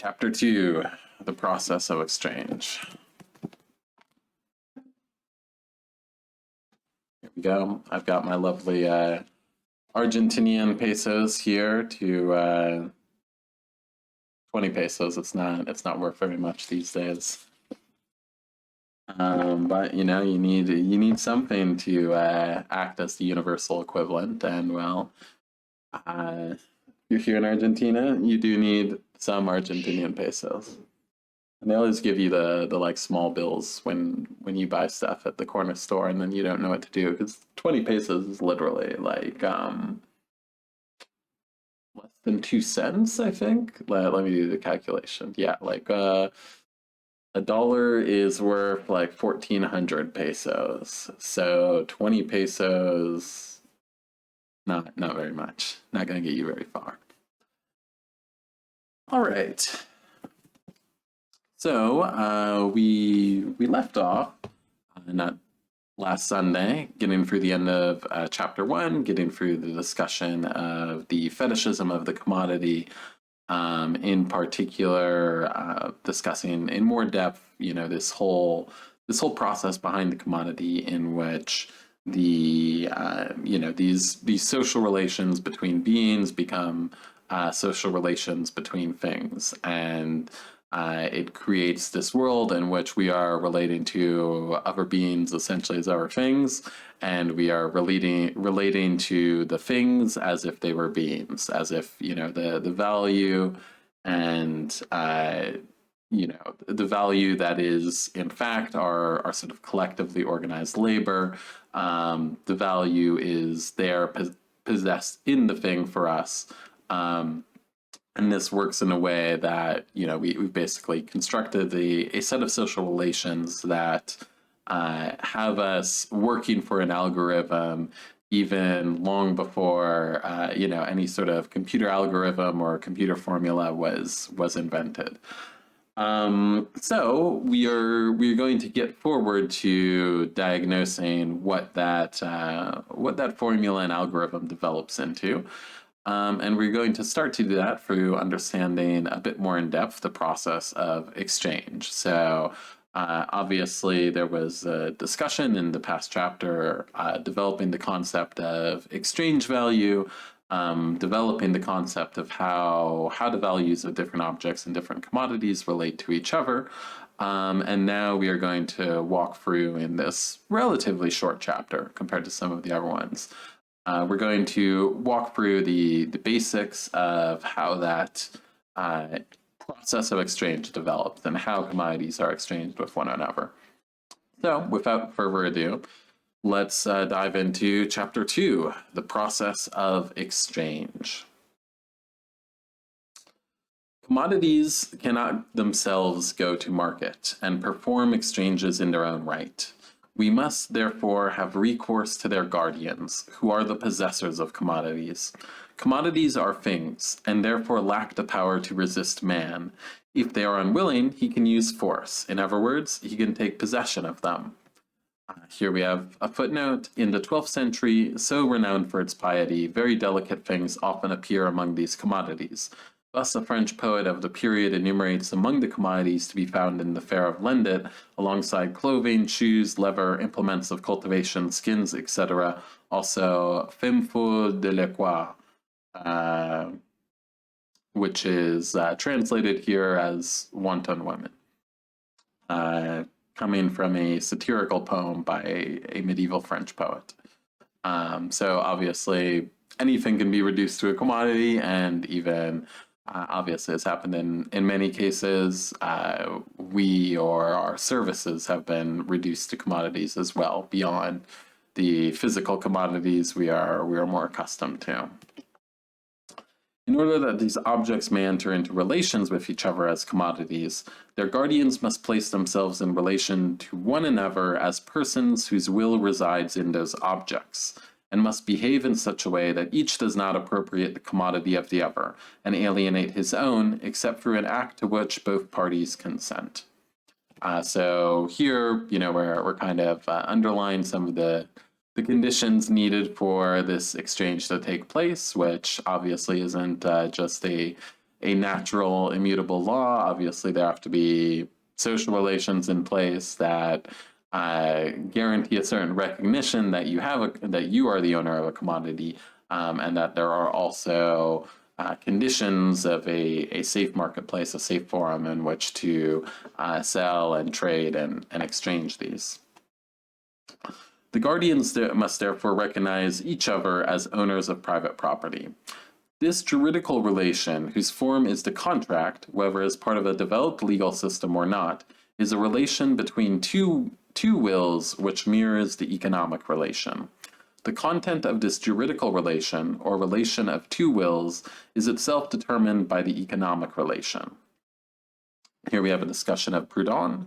Chapter 2, the process of exchange. Here we go. I've got my lovely Argentinian pesos here to 20 pesos. It's not worth very much these days. But you need something to act as the universal equivalent, and well, you're here in Argentina, you do need some Argentinian pesos. And they always give you the like small bills when you buy stuff at the corner store, and then you don't know what to do because 20 pesos is literally like less than 2 cents, I think. Let me do the calculation. Yeah, like a dollar is worth like 1,400 pesos. So 20 pesos, not very much. Not going to get you very far. All right. So we left off not last Sunday, getting through the end of chapter 1, getting through the discussion of the fetishism of the commodity, in particular discussing in more depth, this whole process behind the commodity in which the these social relations between beings become social relations between things, and it creates this world in which we are relating to other beings essentially as our things, and we are relating to the things as if they were beings, as if the value and the value that is in fact our sort of collectively organized labor. The value is there possessed in the thing for us. And this works in a way that, we've basically constructed a set of social relations that have us working for an algorithm even long before, any sort of computer algorithm or computer formula was invented. So we're going to get forward to diagnosing what that formula and algorithm develops into. And we're going to start to do that through understanding a bit more in depth the process of exchange. So obviously there was a discussion in the past chapter developing the concept of exchange value, developing the concept of how the values of different objects and different commodities relate to each other. And now we are going to walk through in this relatively short chapter compared to some of the other ones. We're going to walk through the basics of how that process of exchange develops and how commodities are exchanged with one another. So without further ado, let's dive into chapter 2, the process of exchange. Commodities cannot themselves go to market and perform exchanges in their own right. We must therefore have recourse to their guardians, who are the possessors of commodities. Commodities are things, and therefore lack the power to resist man. If they are unwilling, he can use force. In other words, he can take possession of them. Here we have a footnote. In the 12th century, so renowned for its piety, very delicate things often appear among these commodities. Thus, a French poet of the period enumerates among the commodities to be found in the fair of Lendit, alongside clothing, shoes, leather, implements of cultivation, skins, etc., also femme de l'équerre, which is translated here as wanton women, coming from a satirical poem by a medieval French poet. So obviously, anything can be reduced to a commodity, and even obviously, it's happened in many cases. We or our services have been reduced to commodities as well, beyond the physical commodities we are more accustomed to. In order that these objects may enter into relations with each other as commodities, their guardians must place themselves in relation to one another as persons whose will resides in those objects, and must behave in such a way that each does not appropriate the commodity of the other, and alienate his own, except through an act to which both parties consent. So here, we're kind of underlying some of the conditions needed for this exchange to take place, which obviously isn't just a a natural immutable law. Obviously, there have to be social relations in place that guarantee a certain recognition that that you are the owner of a commodity, and that there are also conditions of a safe marketplace, a safe forum in which to sell and trade and exchange these. The guardians must therefore recognize each other as owners of private property. This juridical relation, whose form is the contract, whether as part of a developed legal system or not, is a relation between two wills which mirrors the economic relation. The content of this juridical relation, or relation of two wills, is itself determined by the economic relation. Here we have a discussion of Proudhon.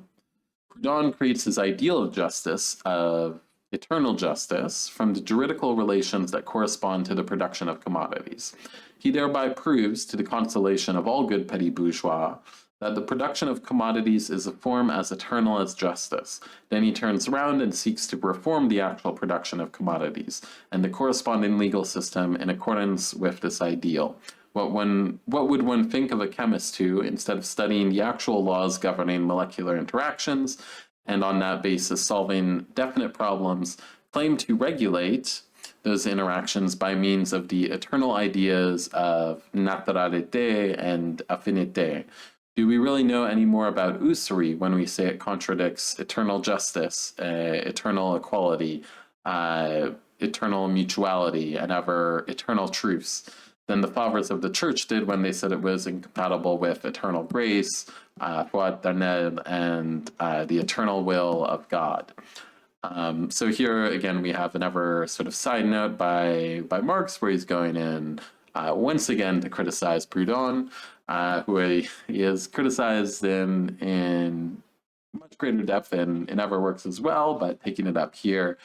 Proudhon creates his ideal of justice, of eternal justice, from the juridical relations that correspond to the production of commodities. He thereby proves, to the consolation of all good petty bourgeois, that the production of commodities is a form as eternal as justice. Then he turns around and seeks to reform the actual production of commodities and the corresponding legal system in accordance with this ideal. What would one think of a chemist who, instead of studying the actual laws governing molecular interactions, and on that basis solving definite problems, claim to regulate those interactions by means of the eternal ideas of naturalité and affinité? Do we really know any more about usury when we say it contradicts eternal justice, eternal equality, eternal mutuality, and ever eternal truths than the fathers of the church did when they said it was incompatible with eternal grace, foi éternelle, and the eternal will of God? So here again we have another sort of side note by Marx, where he's going in once again to criticize Proudhon, who he has criticized in much greater depth in other works as well, but taking it up here,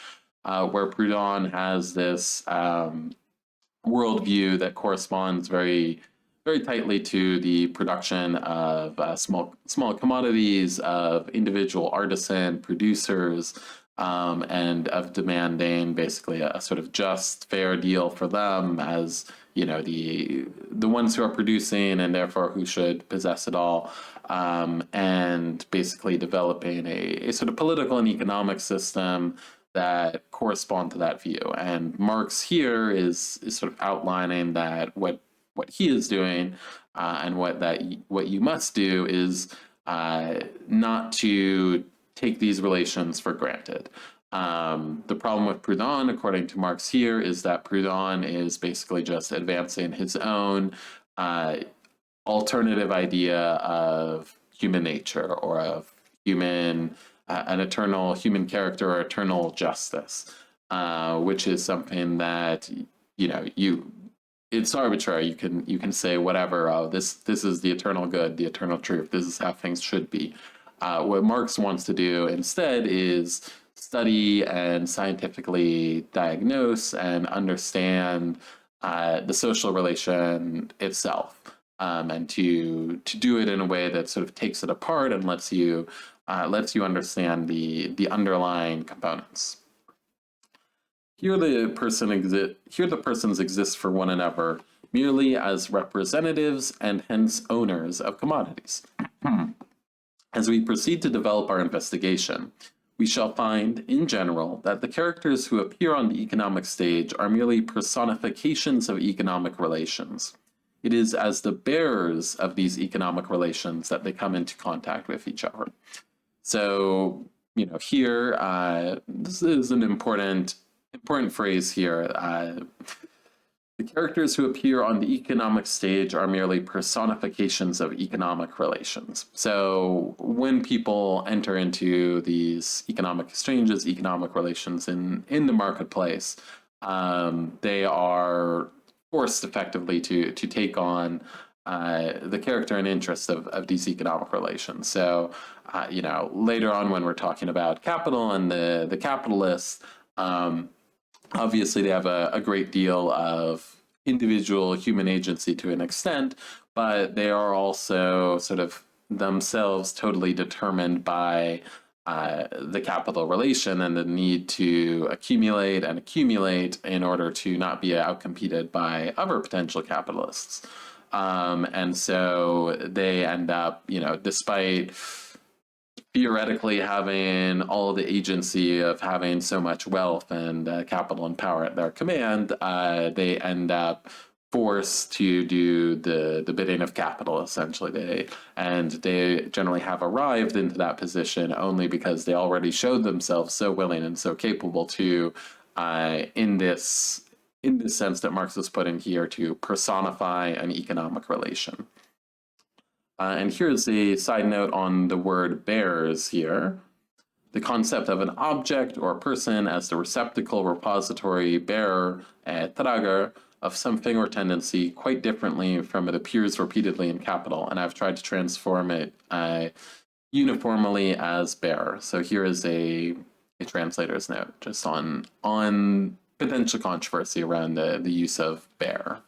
where Proudhon has this worldview that corresponds very tightly to the production of small commodities, of individual artisan producers, and of demanding basically a sort of just, fair deal for them as, you know, the ones who are producing and therefore who should possess it all, and basically developing a sort of political and economic system that correspond to that view. And Marx here is sort of outlining that what he is doing, and what you must do is not to take these relations for granted. The problem with Proudhon, according to Marx here, is that Proudhon is basically just advancing his own alternative idea of human nature, or of an eternal human character, or eternal justice, which is something that, you know, it's arbitrary. You can say whatever. Oh, this is the eternal good, the eternal truth. This is how things should be. What Marx wants to do instead is study and scientifically diagnose and understand the social relation itself, and to do it in a way that sort of takes it apart and lets you understand the underlying components. Here the persons exist for one another merely as representatives and hence owners of commodities. As we proceed to develop our investigation, we shall find, in general, that the characters who appear on the economic stage are merely personifications of economic relations. It is as the bearers of these economic relations that they come into contact with each other. So, you know, here, this is an important phrase here. The characters who appear on the economic stage are merely personifications of economic relations. So when people enter into these economic exchanges, economic relations in the marketplace, they are forced effectively to take on the character and interest of these economic relations. So, you know, later on when we're talking about capital and the capitalists, obviously they have a great deal of individual human agency to an extent, but they are also sort of themselves totally determined by the capital relation and the need to accumulate in order to not be outcompeted by other potential capitalists. And so they end up, despite theoretically having all the agency of having so much wealth and capital and power at their command, they end up forced to do the bidding of capital, essentially. They generally have arrived into that position only because they already showed themselves so willing and so capable to, in this sense that Marx has put in here, to personify an economic relation. And here's a side note on the word bearers here. The concept of an object or person as the receptacle, repository, bearer, trager, of something or tendency quite differently from it appears repeatedly in capital, and I've tried to transform it uniformly as bearer. So here is a translator's note just on potential controversy around the use of bearer.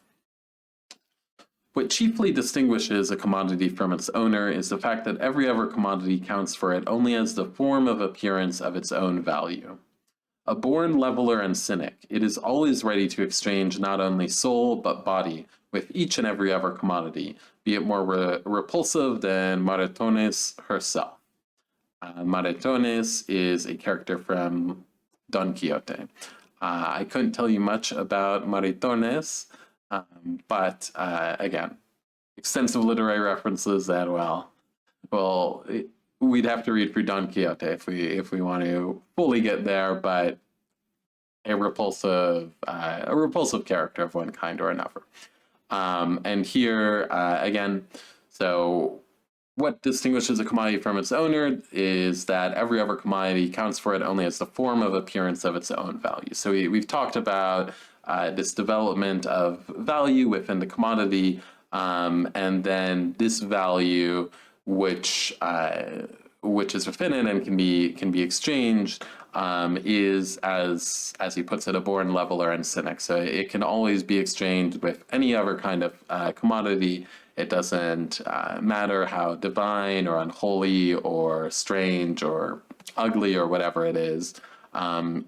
What chiefly distinguishes a commodity from its owner is the fact that every other commodity counts for it only as the form of appearance of its own value. A born leveler and cynic, it is always ready to exchange not only soul but body with each and every other commodity, be it more repulsive than Maritones herself. Maritones is a character from Don Quixote. I couldn't tell you much about Maritones, but again, extensive literary references that, we'd have to read through Don Quixote if we want to fully get there, but a repulsive character of one kind or another. And here, again, so what distinguishes a commodity from its owner is that every other commodity counts for it only as the form of appearance of its own value. So we've talked about this development of value within the commodity, and then this value, which is within it and can be exchanged, is, as he puts it, a born leveler and cynic. So it can always be exchanged with any other kind of commodity. It doesn't matter how divine or unholy or strange or ugly or whatever it is.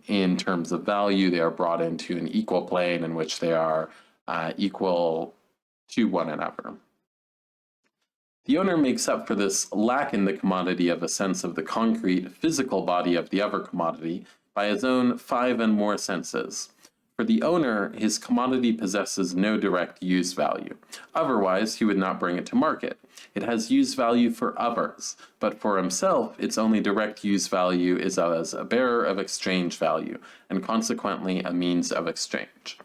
In terms of value, they are brought into an equal plane in which they are equal to one another. The owner makes up for this lack in the commodity of a sense of the concrete, physical body of the other commodity by his own 5 and more senses. For the owner, his commodity possesses no direct use value. Otherwise, he would not bring it to market. It has use value for others, but for himself, its only direct use value is as a bearer of exchange value, and consequently a means of exchange.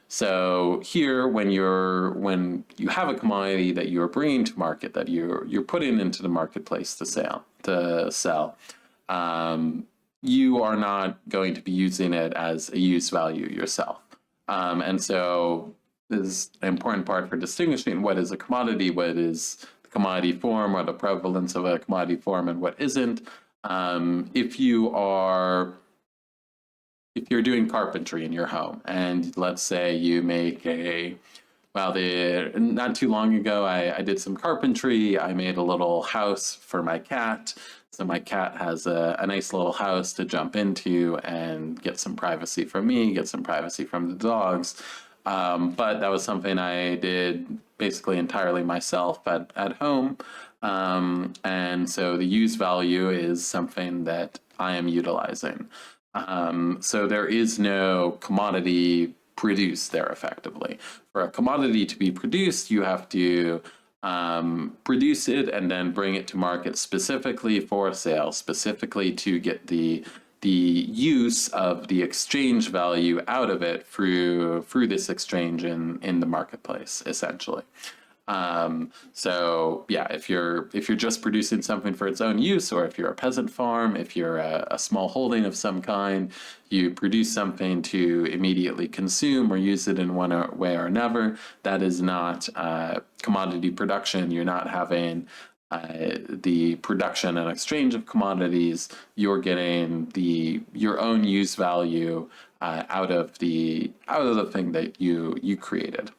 So here, when you have a commodity that you're bringing to market, that you're putting into the marketplace to sell, you are not going to be using it as a use value yourself. And so this is an important part for distinguishing what is a commodity, what is the commodity form or the prevalence of a commodity form, and what isn't. If you're doing carpentry in your home, and let's say you make not too long ago, I did some carpentry. I made a little house for my cat. So my cat has a nice little house to jump into and get some privacy from me, get some privacy from the dogs. But that was something I did basically entirely myself at home. And so the use value is something that I am utilizing. So there is no commodity produced there effectively. For a commodity to be produced, you have to produce it and then bring it to market specifically for sale, specifically to get the use of the exchange value out of it through this exchange in the marketplace, essentially. So yeah, if you're just producing something for its own use, or if you're a peasant farm, if you're a small holding of some kind, you produce something to immediately consume or use it in one way or another, that is not commodity production. You're not having the production and exchange of commodities. You're getting your own use value out of the thing that you created.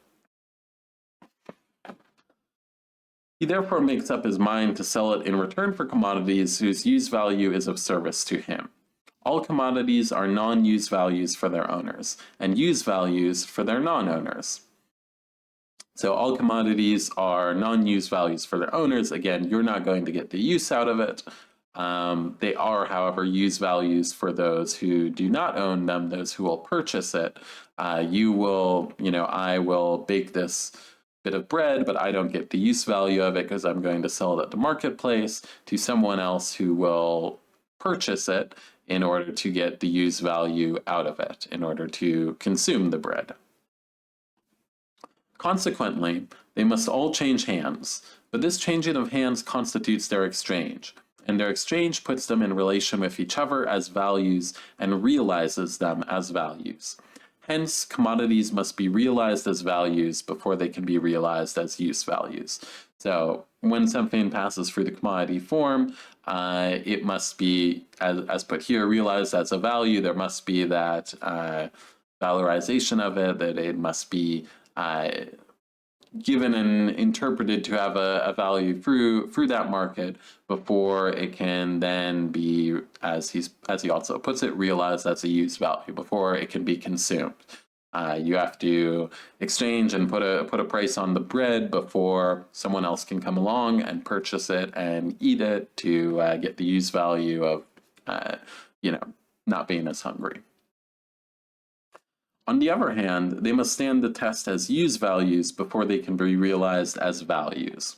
He therefore makes up his mind to sell it in return for commodities whose use value is of service to him. All commodities are non-use values for their owners, and use values for their non-owners. So all commodities are non-use values for their owners. Again, you're not going to get the use out of it. They are, however, use values for those who do not own them, those who will purchase it. I will bake this bit of bread, but I don't get the use value of it because I'm going to sell it at the marketplace to someone else who will purchase it in order to get the use value out of it, in order to consume the bread. Consequently, they must all change hands, but this changing of hands constitutes their exchange, and their exchange puts them in relation with each other as values and realizes them as values. Hence, commodities must be realized as values before they can be realized as use values. So when something passes through the commodity form, it must be, as put here, realized as a value. There must be that valorization of it, that it must be given and interpreted to have a value through that market before it can then be, as he also puts it, realized as a use value before it can be consumed. You have to exchange and put a price on the bread before someone else can come along and purchase it and eat it to get the use value of not being as hungry. On the other hand, they must stand the test as use values before they can be realized as values.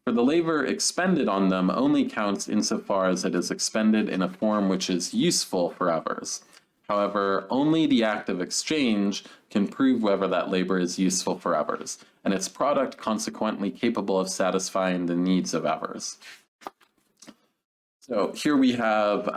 For the labor expended on them only counts insofar as it is expended in a form which is useful for others. However, only the act of exchange can prove whether that labor is useful for others, and its product consequently capable of satisfying the needs of others. So here we have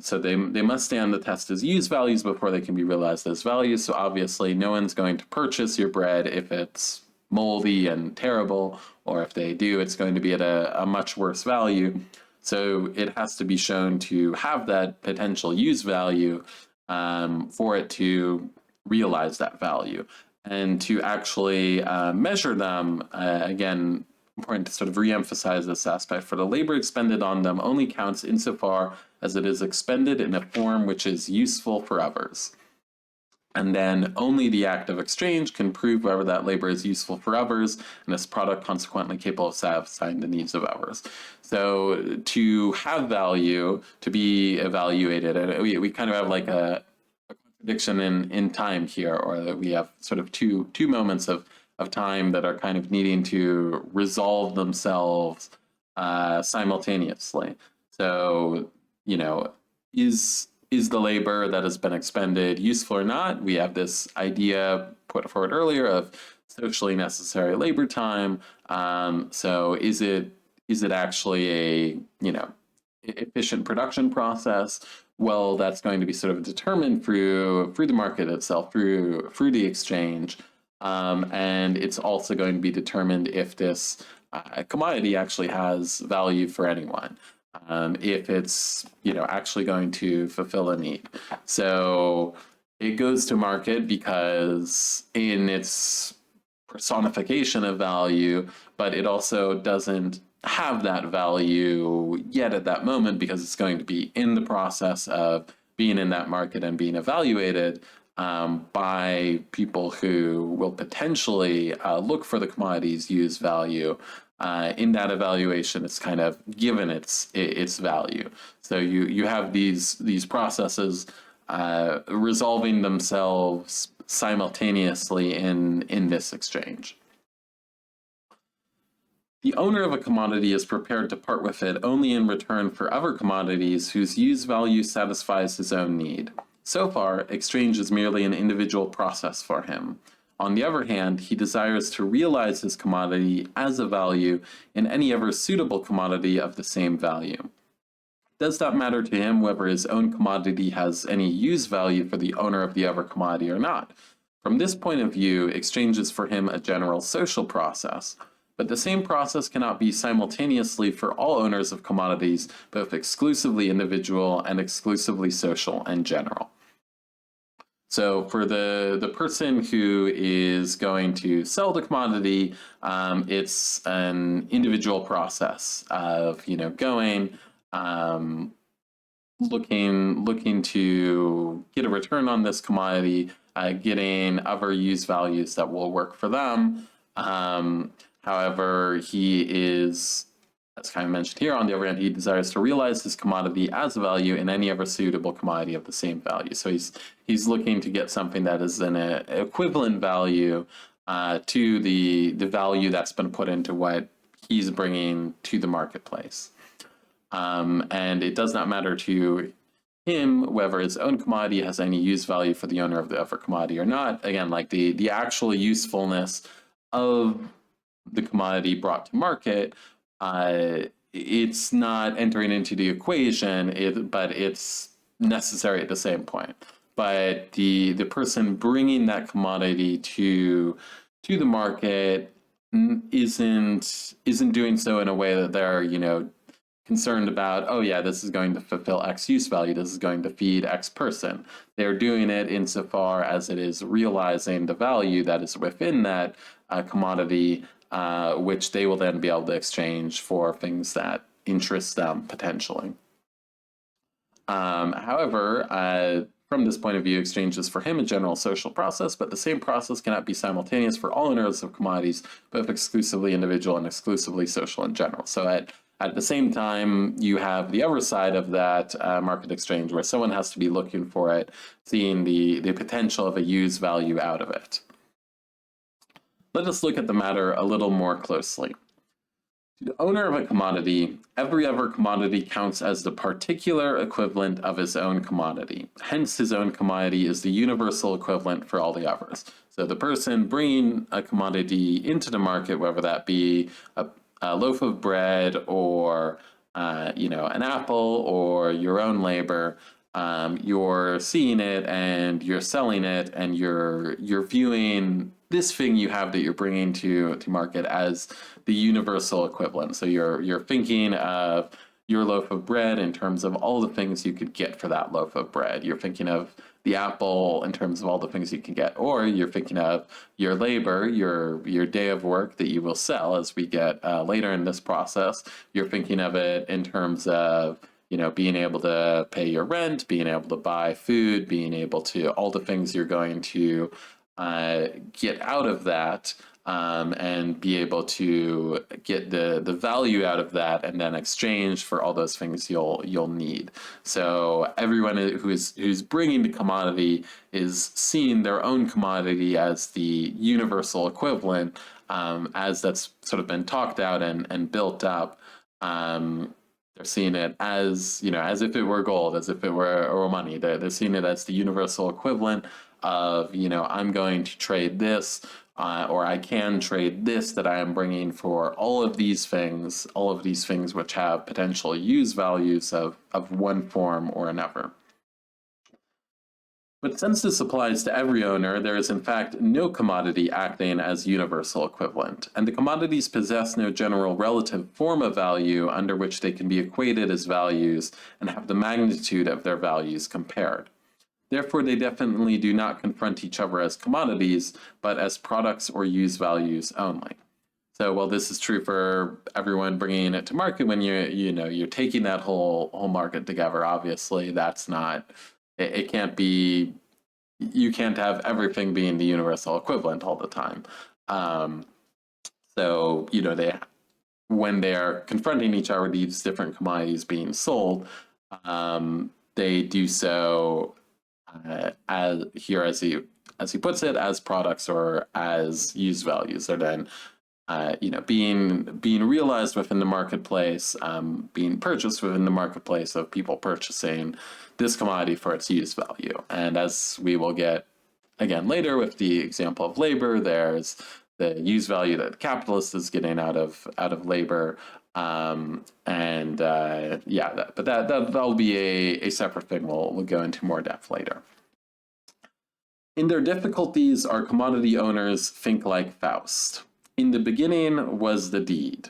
so they must stand the test as use values before they can be realized as values. So obviously no one's going to purchase your bread if it's moldy and terrible, or if they do, it's going to be at a much worse value. So it has to be shown to have that potential use value for it to realize that value. And to actually measure them, again, important to sort of re-emphasize this aspect, for the labor expended on them only counts insofar as it is expended in a form which is useful for others. And then only the act of exchange can prove whether that labor is useful for others, and its product consequently capable of satisfying the needs of others. So to have value, to be evaluated, and we kind of have like a contradiction in time here, or that we have sort of two moments of time that are kind of needing to resolve themselves simultaneously. So, is the labor that has been expended useful or not? We have this idea put forward earlier of socially necessary labor time. So is it actually a efficient production process? Well, that's going to be sort of determined through the market itself, through the exchange. And it's also going to be determined if this commodity actually has value for anyone, if it's actually going to fulfill a need. So it goes to market because in its personification of value, but it also doesn't have that value yet at that moment because it's going to be in the process of being in that market and being evaluated by people who will potentially look for the commodity's use value. In that evaluation, it's kind of given its value. So you have these processes resolving themselves simultaneously in this exchange. The owner of a commodity is prepared to part with it only in return for other commodities whose use value satisfies his own need. So far, exchange is merely an individual process for him. On the other hand, he desires to realize his commodity as a value in any other suitable commodity of the same value. It does not matter to him whether his own commodity has any use value for the owner of the other commodity or not. From this point of view, exchange is for him a general social process. But the same process cannot be simultaneously for all owners of commodities, both exclusively individual and exclusively social and general. So for the person who is going to sell the commodity, it's an individual process of going, looking to get a return on this commodity, getting other use values that will work for them. However, he is, as kind of mentioned here, on the other hand, he desires to realize his commodity as a value in any other suitable commodity of the same value. So he's looking to get something that is an equivalent value to the value that's been put into what he's bringing to the marketplace. And it does not matter to him whether his own commodity has any use value for the owner of the other commodity or not. Again, like the actual usefulness of the commodity brought to market, it's not entering into the equation, but it's necessary at the same point. But the person bringing that commodity to the market isn't doing so in a way that they're concerned about, oh yeah, this is going to fulfill X use value, this is going to feed X person. They're doing it insofar as it is realizing the value that is within that commodity, which they will then be able to exchange for things that interest them potentially. However, from this point of view, exchange is for him a general social process, but the same process cannot be simultaneous for all owners of commodities, both exclusively individual and exclusively social in general. So at the same time, you have the other side of that market exchange where someone has to be looking for it, seeing the potential of a use value out of it. Let us look at the matter a little more closely. To the owner of a commodity, every other commodity counts as the particular equivalent of his own commodity. Hence, his own commodity is the universal equivalent for all the others. So the person bringing a commodity into the market, whether that be a loaf of bread or an apple or your own labor, you're seeing it and you're selling it and you're viewing this thing you have that you're bringing to market as the universal equivalent. So you're thinking of your loaf of bread in terms of all the things you could get for that loaf of bread. You're thinking of the apple in terms of all the things you can get, or you're thinking of your labor, your day of work that you will sell as we get later in this process. You're thinking of it in terms of being able to pay your rent, being able to buy food, being able to all the things you're going to get out of that, and be able to get the value out of that and then exchange for all those things you'll need. So everyone who's bringing the commodity is seeing their own commodity as the universal equivalent, as that's sort of been talked out and built up. They're seeing it as as if it were gold, as if it were money. They're seeing it as the universal equivalent of I'm going to trade this, or I can trade this that I am bringing for all of these things which have potential use values of one form or another. But since this applies to every owner, there is in fact no commodity acting as universal equivalent, and the commodities possess no general relative form of value under which they can be equated as values and have the magnitude of their values compared. Therefore, they definitely do not confront each other as commodities, but as products or use values only. So while this is true for everyone bringing it to market, when you're taking that whole market together, obviously that's not, it can't be, you can't have everything being the universal equivalent all the time. So when they are confronting each other, these different commodities being sold, they do so as he puts it, as products or as use values. They're then being realized within the marketplace, being purchased within the marketplace of people purchasing this commodity for its use value. And as we will get again later with the example of labor, there's the use value that the capitalist is getting out of labor. But that'll be a separate thing we'll go into more depth later. In their difficulties, our commodity owners think like Faust. In the beginning was the deed.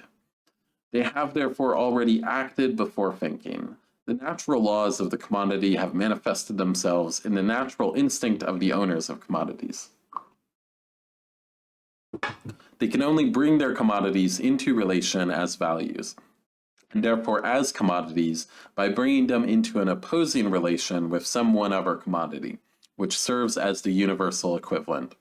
They have therefore already acted before thinking. The natural laws of the commodity have manifested themselves in the natural instinct of the owners of commodities. They can only bring their commodities into relation as values, and therefore as commodities, by bringing them into an opposing relation with some one other commodity, which serves as the universal equivalent.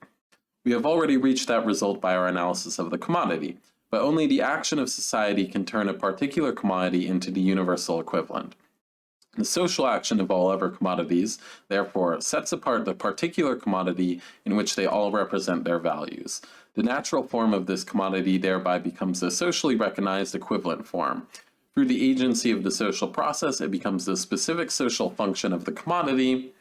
We have already reached that result by our analysis of the commodity, but only the action of society can turn a particular commodity into the universal equivalent. The social action of all other commodities, therefore, sets apart the particular commodity in which they all represent their values. The natural form of this commodity thereby becomes the socially recognized equivalent form. Through the agency of the social process, it becomes the specific social function of the commodity,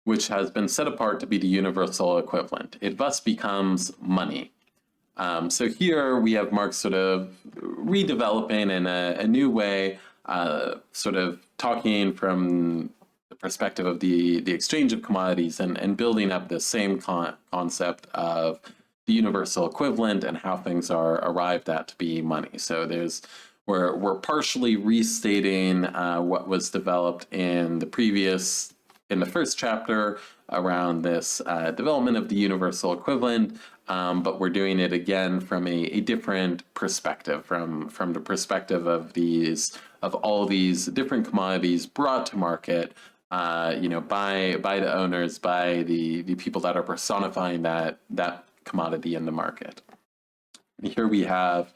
which has been set apart to be the universal equivalent. It thus becomes money. So here we have Marx sort of redeveloping in a new way, sort of talking from the perspective of the exchange of commodities and building up the same concept of the universal equivalent and how things are arrived at to be money. So we're partially restating what was developed in the first chapter around this development of the universal equivalent, but we're doing it again from a different perspective, from the perspective of all these different commodities brought to market, by the owners, by the people that are personifying that commodity in the market. And here we have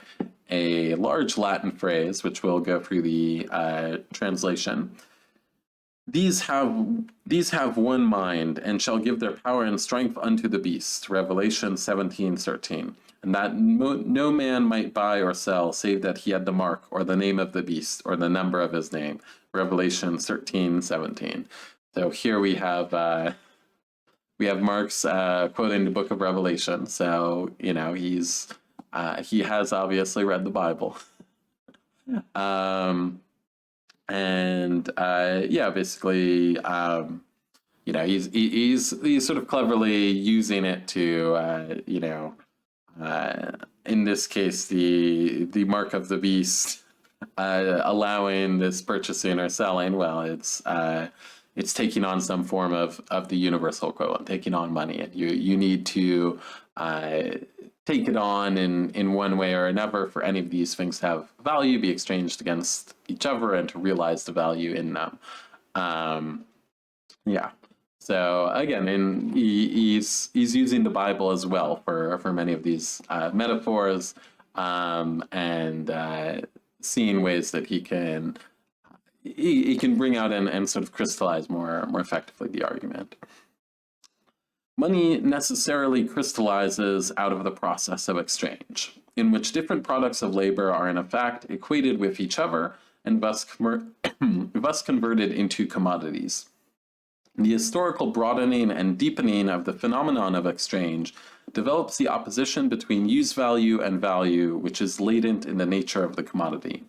a large Latin phrase, which we'll go through the translation. These have one mind, and shall give their power and strength unto the beast. Revelation 17:13. And that no man might buy or sell, save that he had the mark, or the name of the beast, or the number of his name. Revelation 13:17. So here we have Marx quoting the book of Revelation. So he has obviously read the Bible. Basically, he's sort of cleverly using it to, in this case, the mark of the beast, allowing this purchasing or selling. Well, it's taking on some form of the universal equivalent, taking on money, and you need to take it on in one way or another for any of these things to have value, be exchanged against each other, and to realize the value in them. So again, he's using the Bible as well for many of these metaphors, and seeing ways that he can bring out and sort of crystallize more effectively the argument. Money necessarily crystallizes out of the process of exchange, in which different products of labor are in effect equated with each other and thus converted into commodities. The historical broadening and deepening of the phenomenon of exchange develops the opposition between use value and value, which is latent in the nature of the commodity.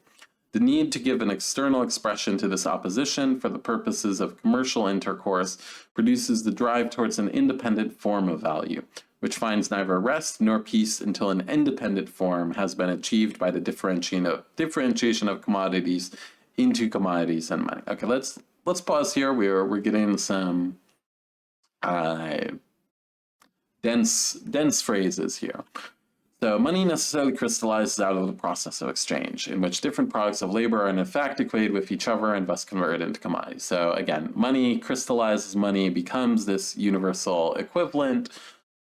The need to give an external expression to this opposition for the purposes of commercial intercourse produces the drive towards an independent form of value, which finds neither rest nor peace until an independent form has been achieved by the differentiation of commodities into commodities and money. Okay, let's pause here. We're getting some dense phrases here. So money necessarily crystallizes out of the process of exchange, in which different products of labor are in effect equated with each other and thus converted into commodities. So again, money crystallizes, money becomes this universal equivalent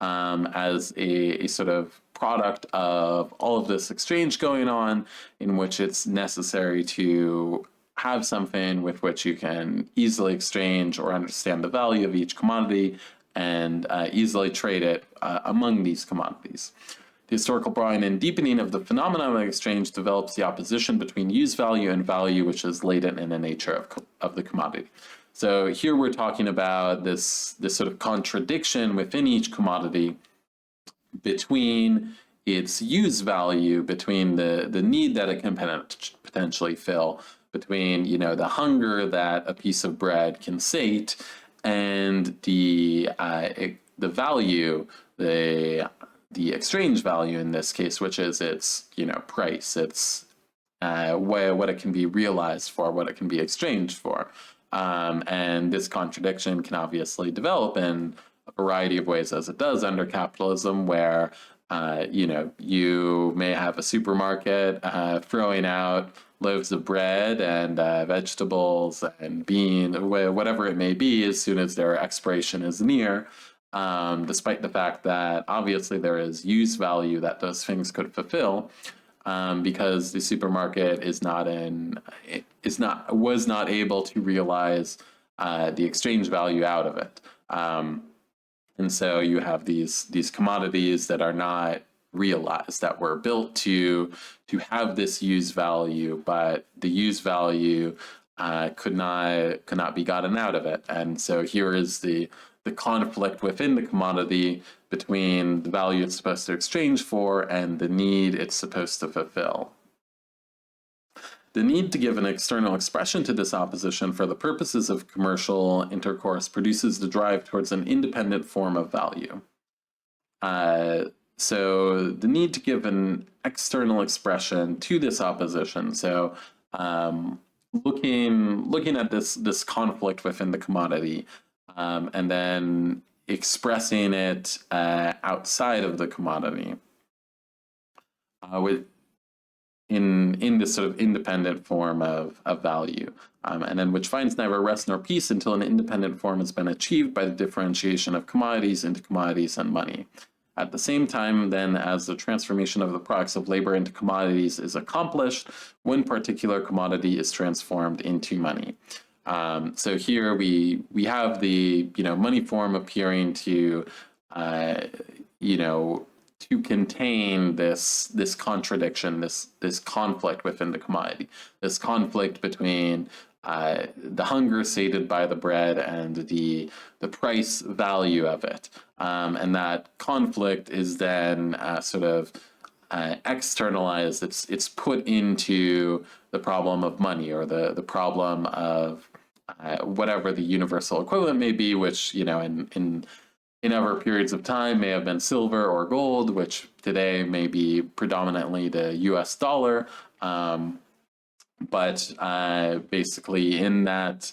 as a sort of product of all of this exchange going on, in which it's necessary to have something with which you can easily exchange or understand the value of each commodity and easily trade it among these commodities. The historical broadening and deepening of the phenomenon of exchange develops the opposition between use value and value, which is latent in the nature of the commodity. So here we're talking about this sort of contradiction within each commodity between its use value, between the need that it can potentially fill, between the hunger that a piece of bread can sate, and the value, the exchange value in this case, which is its price, its what it can be realized for, what it can be exchanged for, and this contradiction can obviously develop in a variety of ways, as it does under capitalism, where You may have a supermarket throwing out loaves of bread and vegetables and whatever it may be, as soon as their expiration is near, despite the fact that obviously there is use value that those things could fulfill, because the supermarket was not able to realize the exchange value out of it. And so you have these commodities that are not realized, that were built to have this use value, but the use value could not be gotten out of it. And so here is the conflict within the commodity between the value it's supposed to exchange for and the need it's supposed to fulfill. The need to give an external expression to this opposition for the purposes of commercial intercourse produces the drive towards an independent form of value. So the need to give an external expression to this opposition. So looking at this conflict within the commodity, and then expressing it outside of the commodity, in this sort of independent form of value, and then which finds neither rest nor peace until an independent form has been achieved by the differentiation of commodities into commodities and money. At the same time, then, as the transformation of the products of labor into commodities is accomplished, one particular commodity is transformed into money. So here we have the money form appearing to to contain this contradiction, this conflict within the commodity, this conflict between the hunger sated by the bread and the price value of it, and that conflict is then sort of externalized. It's put into the problem of money, or the problem of whatever the universal equivalent may be, which in other periods of time may have been silver or gold, which today may be predominantly the US dollar. But basically in that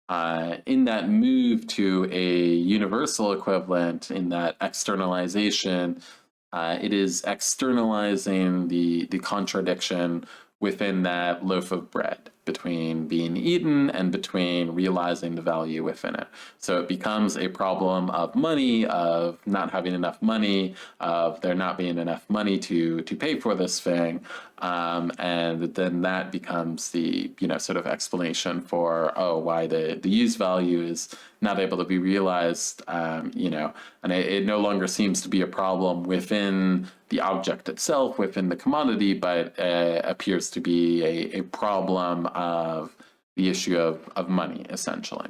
move to a universal equivalent, in that externalization, it is externalizing the contradiction within that loaf of bread, between being eaten and between realizing the value within it. So it becomes a problem of money, of not having enough money, of there not being enough money to pay for this thing, and then that becomes the sort of explanation for why the use value is not able to be realized, and it no longer seems to be a problem within the object itself, within the commodity, but appears to be a problem of the issue of money, essentially.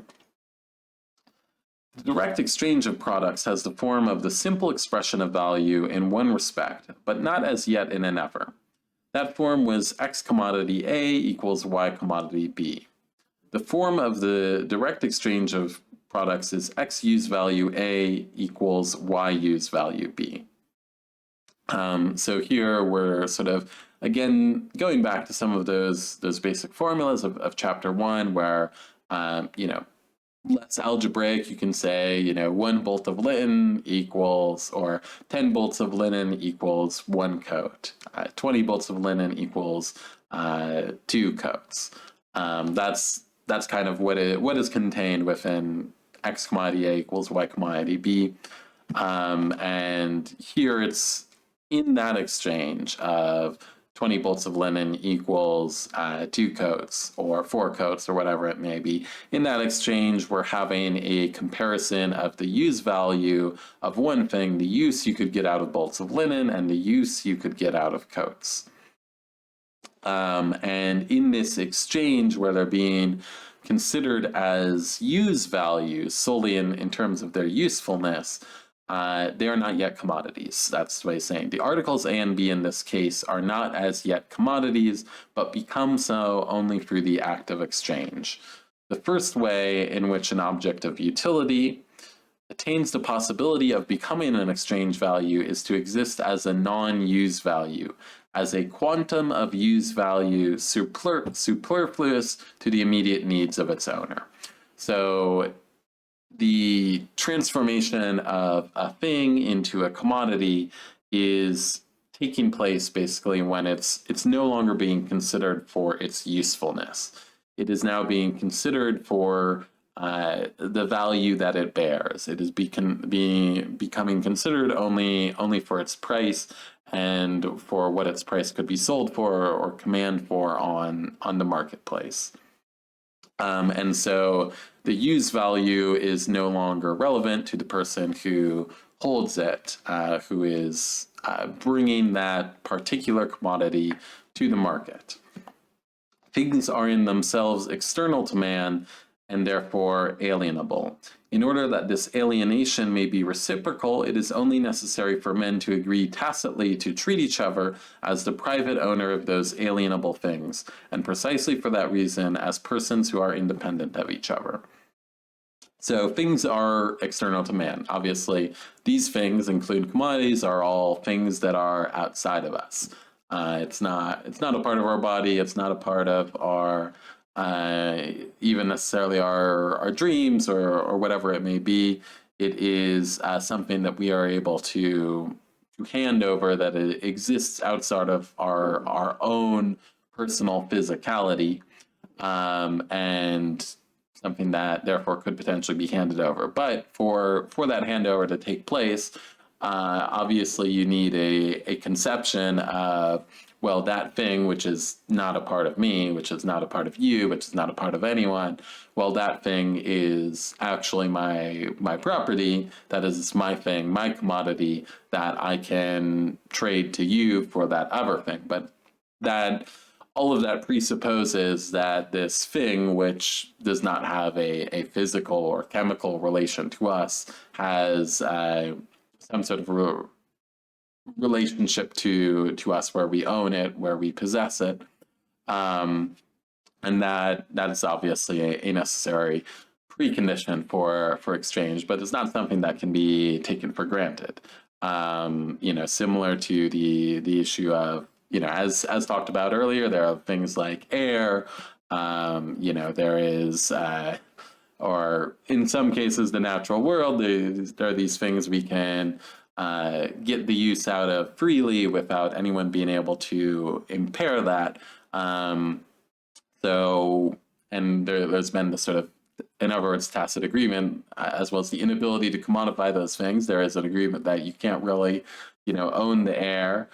The direct exchange of products has the form of the simple expression of value in one respect, but not as yet in another. That form was X commodity A equals Y commodity B. The form of the direct exchange of products is X use value A equals Y use value B. So here we're sort of, again, going back to some of those basic formulas of chapter 1, where, less algebraic, you can say, 1 bolt of linen equals, or 10 bolts of linen equals 1 coat. 20 bolts of linen equals 2 coats. That's kind of what is contained within X commodity A equals Y commodity B. And here it's in that exchange of 20 bolts of linen equals 2 coats or 4 coats or whatever it may be. In that exchange, we're having a comparison of the use value of one thing, the use you could get out of bolts of linen, and the use you could get out of coats. And in this exchange, where they're being considered as use values solely in terms of their usefulness, they are not yet commodities. That's what he's saying. The articles A and B in this case are not as yet commodities, but become so only through the act of exchange. The first way in which an object of utility attains the possibility of becoming an exchange value is to exist as a non-use value, as a quantum of use value superfluous to the immediate needs of its owner. So the transformation of a thing into a commodity is taking place basically when it's no longer being considered for its usefulness. It is now being considered for the value that it bears. It is becoming considered only for its price and for what its price could be sold for or command for on the marketplace. And so the use value is no longer relevant to the person who holds it, who is bringing that particular commodity to the market. Things are in themselves external to man and therefore alienable. In order that this alienation may be reciprocal, it is only necessary for men to agree tacitly to treat each other as the private owner of those alienable things, and precisely for that reason as persons who are independent of each other. So things are external to man. Obviously, these things include commodities, are all things that are outside of us. It's not a part of our body. It's not a part of our even necessarily our dreams or whatever it may be. It is something that we are able to hand over, that it exists outside of our own personal physicality, and something that therefore could potentially be handed over. But for that handover to take place, obviously you need a conception of, well, that thing which is not a part of me, which is not a part of you, which is not a part of anyone, well, that thing is actually my property, that is my thing, my commodity, that I can trade to you for that other thing. But that all of that presupposes that this thing, which does not have a physical or chemical relation to us, has some sort of relationship to us, where we own it, where we possess it, and that is obviously a necessary precondition for exchange, but it's not something that can be taken for granted. Similar to the issue of, as talked about earlier, there are things like air. There is, or in some cases, the natural world. There are these things we can get the use out of freely without anyone being able to impair that. And there's been this sort of, in other words, tacit agreement, as well as the inability to commodify those things. There is an agreement that you can't really, own the air.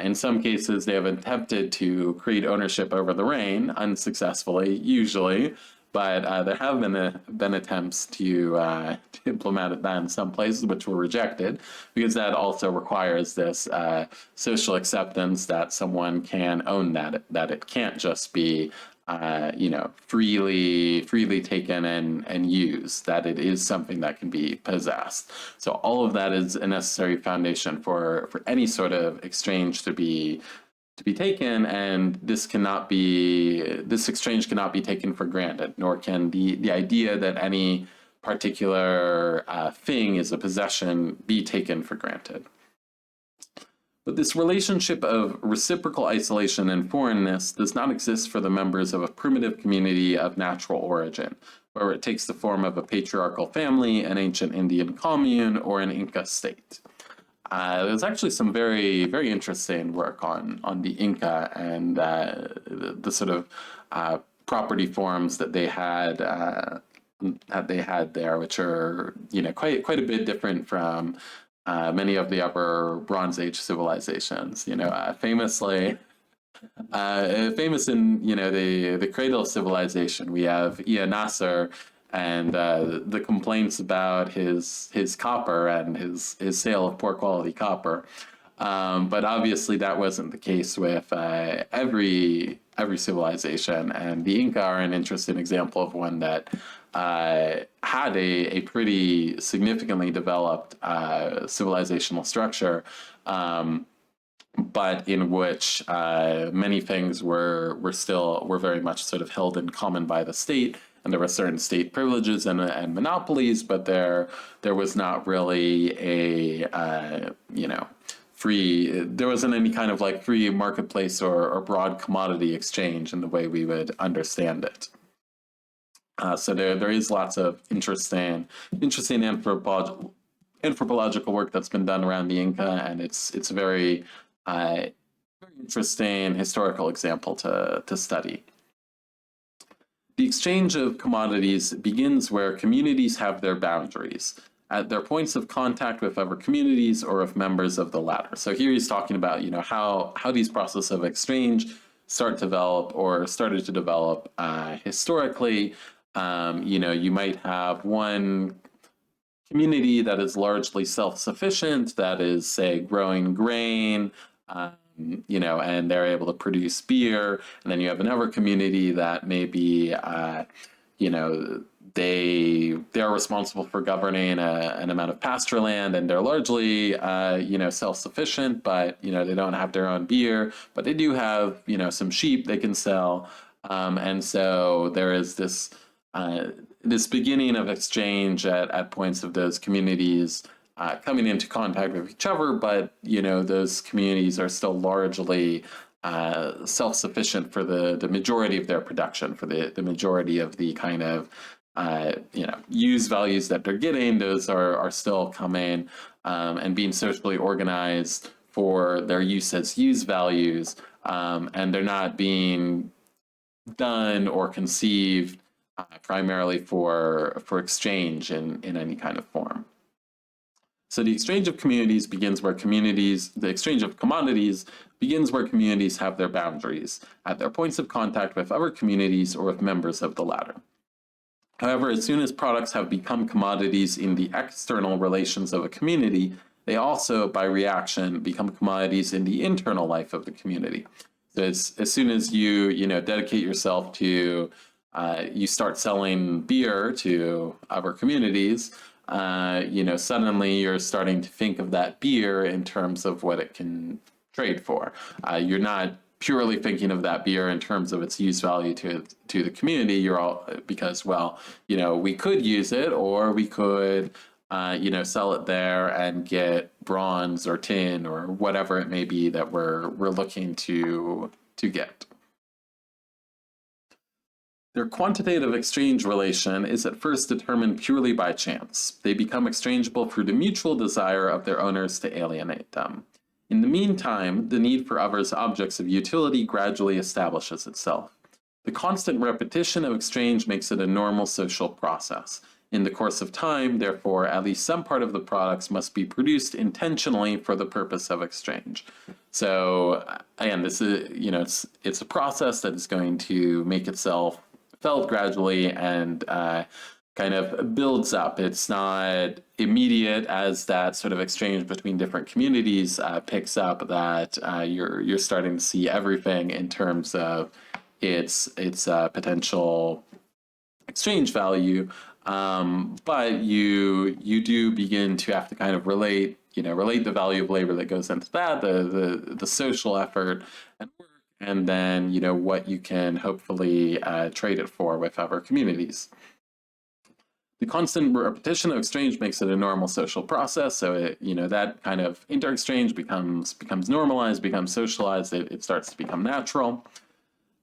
In some cases, they have attempted to create ownership over the rain, unsuccessfully, usually. But there have been attempts to implement that in some places, which were rejected, because that also requires this social acceptance that someone can own that it can't just be freely taken and used, that it is something that can be possessed. So all of that is a necessary foundation for any sort of exchange to be taken, and this exchange cannot be taken for granted, nor can the idea that any particular thing is a possession be taken for granted. But this relationship of reciprocal isolation and foreignness does not exist for the members of a primitive community of natural origin, where it takes the form of a patriarchal family, an ancient Indian commune, or an Inca state. There's actually some very, very interesting work on the Inca and the sort of property forms that they had there, which are quite a bit different from many of the upper Bronze Age civilizations. Famous in the cradle of civilization, we have Ian Nasser and the complaints about his copper and his sale of poor quality copper. But obviously that wasn't the case with every civilization, and the Inca are an interesting example of one that had a pretty significantly developed civilizational structure, but in which many things were very much sort of held in common by the state. And there were certain state privileges and monopolies, but there was not really there wasn't any kind of like free marketplace or broad commodity exchange in the way we would understand it. So there is lots of interesting anthropological work that's been done around the Inca, and it's a very very interesting historical example to study. The exchange of commodities begins where communities have their boundaries, at their points of contact with other communities or with members of the latter. So here he's talking about, how these processes of exchange started to develop historically. You might have one community that is largely self-sufficient, that is, say, growing grain, and they're able to produce beer. And then you have another community that maybe, they're responsible for governing an amount of pasture land, and they're largely, self-sufficient, but, they don't have their own beer, but they do have, some sheep they can sell. And so there is this beginning of exchange at points of those communities coming into contact with each other, but those communities are still largely self-sufficient for the majority of their production, for the majority of the kind of use values that they're getting. Those are still coming and being socially organized for their use as use values, and they're not being done or conceived primarily for exchange in any kind of form. So the exchange of communities begins where the exchange of commodities begins where communities have their boundaries, at their points of contact with other communities or with members of the latter. However, as soon as products have become commodities in the external relations of a community, they also, by reaction, become commodities in the internal life of the community. So as soon as you dedicate yourself to you start selling beer to other communities, suddenly you're starting to think of that beer in terms of what it can trade for. You're not purely thinking of that beer in terms of its use value to the community. You're all because, we could use it, or we could, sell it there and get bronze or tin or whatever it may be that we're looking to get. Their quantitative exchange relation is at first determined purely by chance. They become exchangeable through the mutual desire of their owners to alienate them. In the meantime, the need for others' objects of utility gradually establishes itself. The constant repetition of exchange makes it a normal social process. In the course of time, therefore, at least some part of the products must be produced intentionally for the purpose of exchange. So, again, this is, it's a process that is going to make itself felt gradually and kind of builds up. It's not immediate as that sort of exchange between different communities picks up, that you're starting to see everything in terms of its potential exchange value. But you do begin to have to kind of relate the value of labor that goes into that, the social effort and work, and then what you can hopefully trade it for with other communities. The constant repetition of exchange makes it a normal social process. So that kind of inter-exchange becomes normalized, becomes socialized. It starts to become natural.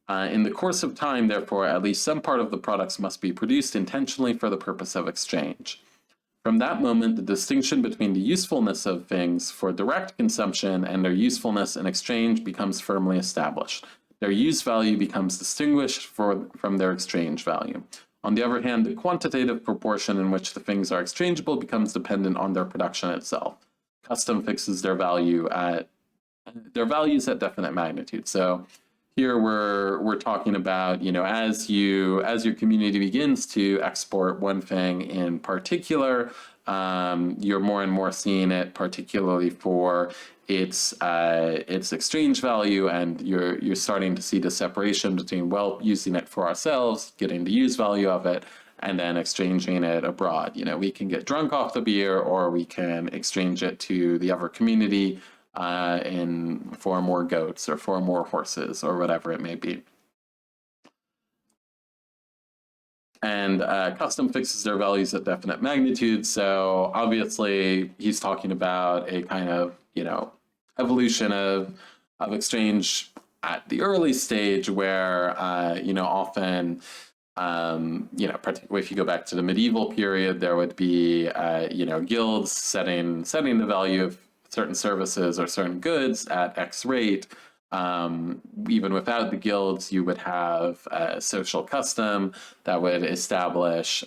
In the course of time, therefore, at least some part of the products must be produced intentionally for the purpose of exchange. From that moment, the distinction between the usefulness of things for direct consumption and their usefulness in exchange becomes firmly established. Their use value becomes distinguished from their exchange value. On the other hand, the quantitative proportion in which the things are exchangeable becomes dependent on their production itself. Custom fixes their values at definite magnitude. So here we're talking about, as your community begins to export one thing in particular, you're more and more seeing it particularly for its exchange value, and you're starting to see the separation between, using it for ourselves, getting the use value of it, and then exchanging it abroad. We can get drunk off the beer, or we can exchange it to the other community for more goats or for more horses or whatever it may be. And custom fixes their values at definite magnitude. So obviously he's talking about a kind of, evolution of exchange at the early stage where, often Particularly if you go back to the medieval period, there would be, guilds setting the value of certain services or certain goods at X rate. Even without the guilds, you would have a social custom that would establish,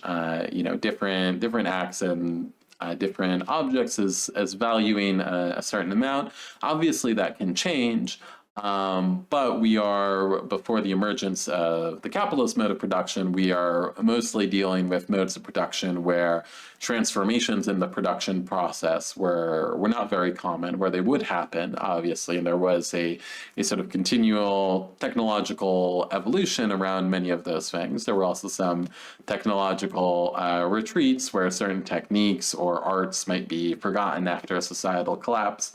different acts and different objects as valuing a certain amount. Obviously, that can change. But we are, before the emergence of the capitalist mode of production, we are mostly dealing with modes of production where transformations in the production process were not very common, where they would happen, obviously, and there was a sort of continual technological evolution around many of those things. There were also some technological retreats where certain techniques or arts might be forgotten after a societal collapse.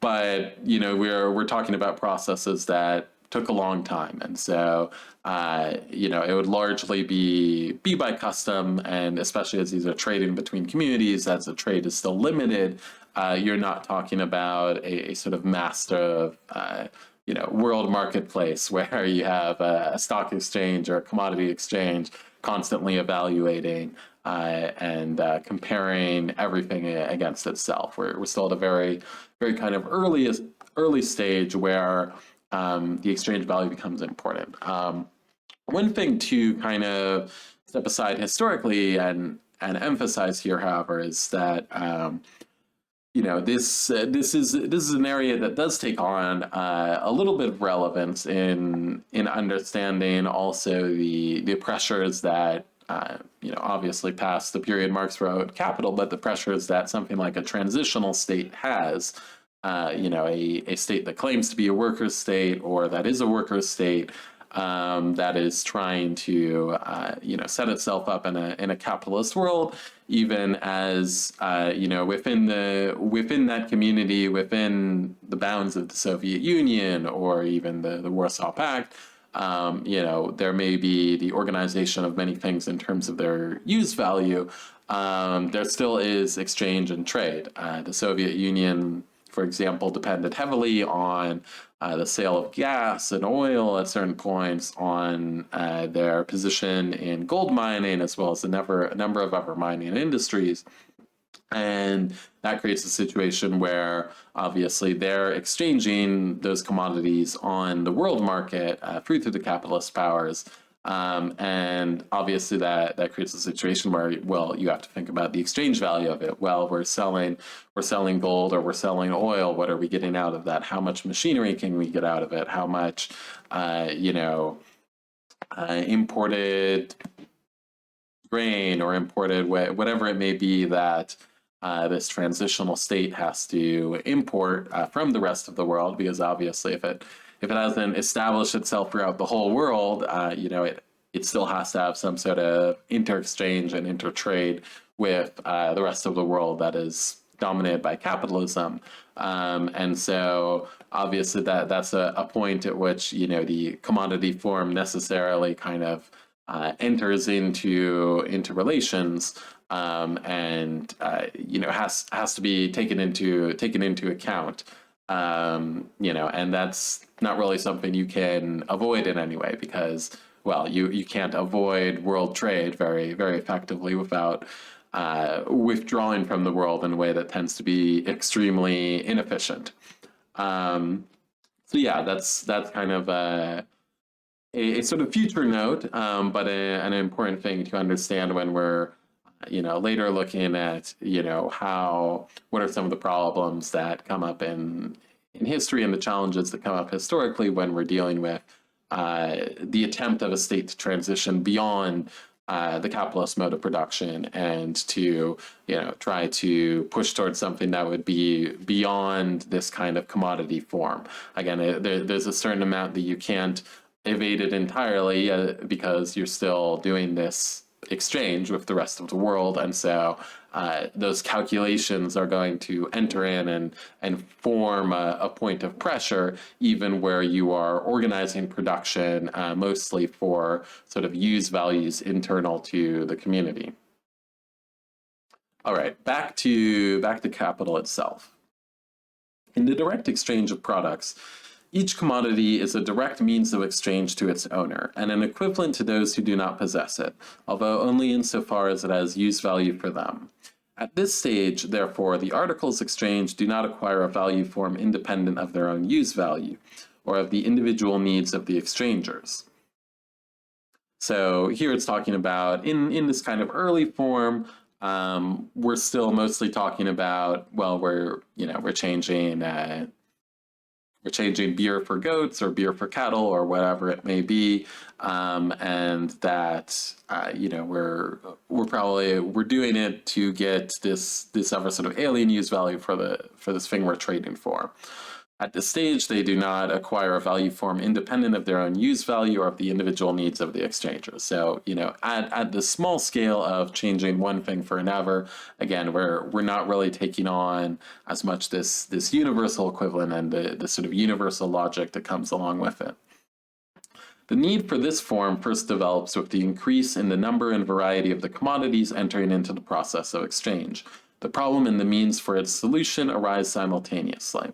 But we're talking about processes that took a long time, and so it would largely be by custom, and especially as these are trading between communities, as the trade is still limited, you're not talking about a sort of massive world marketplace where you have a stock exchange or a commodity exchange constantly evaluating and comparing everything against itself. We're still at a very, very kind of early stage where the exchange value becomes important. One thing to kind of step aside historically and emphasize here, however, is that this is an area that does take on a little bit of relevance in understanding also the pressures that obviously past the period marks wrote capital, but the pressures that something like a transitional state has. A state that claims to be a workers' state or that is a workers' state that is trying to set itself up in a capitalist world, even as within that community, within the bounds of the Soviet Union or even the Warsaw Pact. There may be the organization of many things in terms of their use value. There still is exchange and trade. The Soviet Union, for example, depended heavily on the sale of gas and oil at certain points, on their position in gold mining, as well as a number of other mining industries. And that creates a situation where obviously they're exchanging those commodities on the world market through to the capitalist powers. And obviously that creates a situation where, well, you have to think about the exchange value of it. Well, we're selling gold or we're selling oil. What are we getting out of that? How much machinery can we get out of it? How much, imported grain or imported whatever it may be that this transitional state has to import from the rest of the world, because obviously if it hasn't established itself throughout the whole world, it still has to have some sort of inter-exchange and inter-trade with the rest of the world that is dominated by capitalism. And so obviously that's a point at which the commodity form necessarily kind of enters into relations, and has to be taken into account. And that's not really something you can avoid in any way, because, well, you can't avoid world trade very, very effectively without withdrawing from the world in a way that tends to be extremely inefficient. So yeah, that's kind of a sort of future note, but an important thing to understand when we're later looking at what are some of the problems that come up in history and the challenges that come up historically when we're dealing with the attempt of a state to transition beyond the capitalist mode of production and to try to push towards something that would be beyond this kind of commodity form. Again, there's a certain amount that you can't evade it entirely because you're still doing this exchange with the rest of the world, and so those calculations are going to enter in and form a point of pressure, even where you are organizing production mostly for sort of use values internal to the community. All right, back to capital itself. In the direct exchange of products, Each commodity is a direct means of exchange to its owner, and an equivalent to those who do not possess it, although only insofar as it has use value for them. At this stage, therefore, the articles exchanged do not acquire a value form independent of their own use value, or of the individual needs of the exchangers. So here it's talking about, in this kind of early form, we're still mostly talking about, well, we're changing beer for goats or beer for cattle or whatever it may be, and that we're doing it to get this other sort of alien use value for this thing we're trading for. At this stage, they do not acquire a value form independent of their own use value or of the individual needs of the exchanger. So, at the small scale of changing one thing for another, again, we're not really taking on as much this universal equivalent and the sort of universal logic that comes along with it. The need for this form first develops with the increase in the number and variety of the commodities entering into the process of exchange. The problem and the means for its solution arise simultaneously.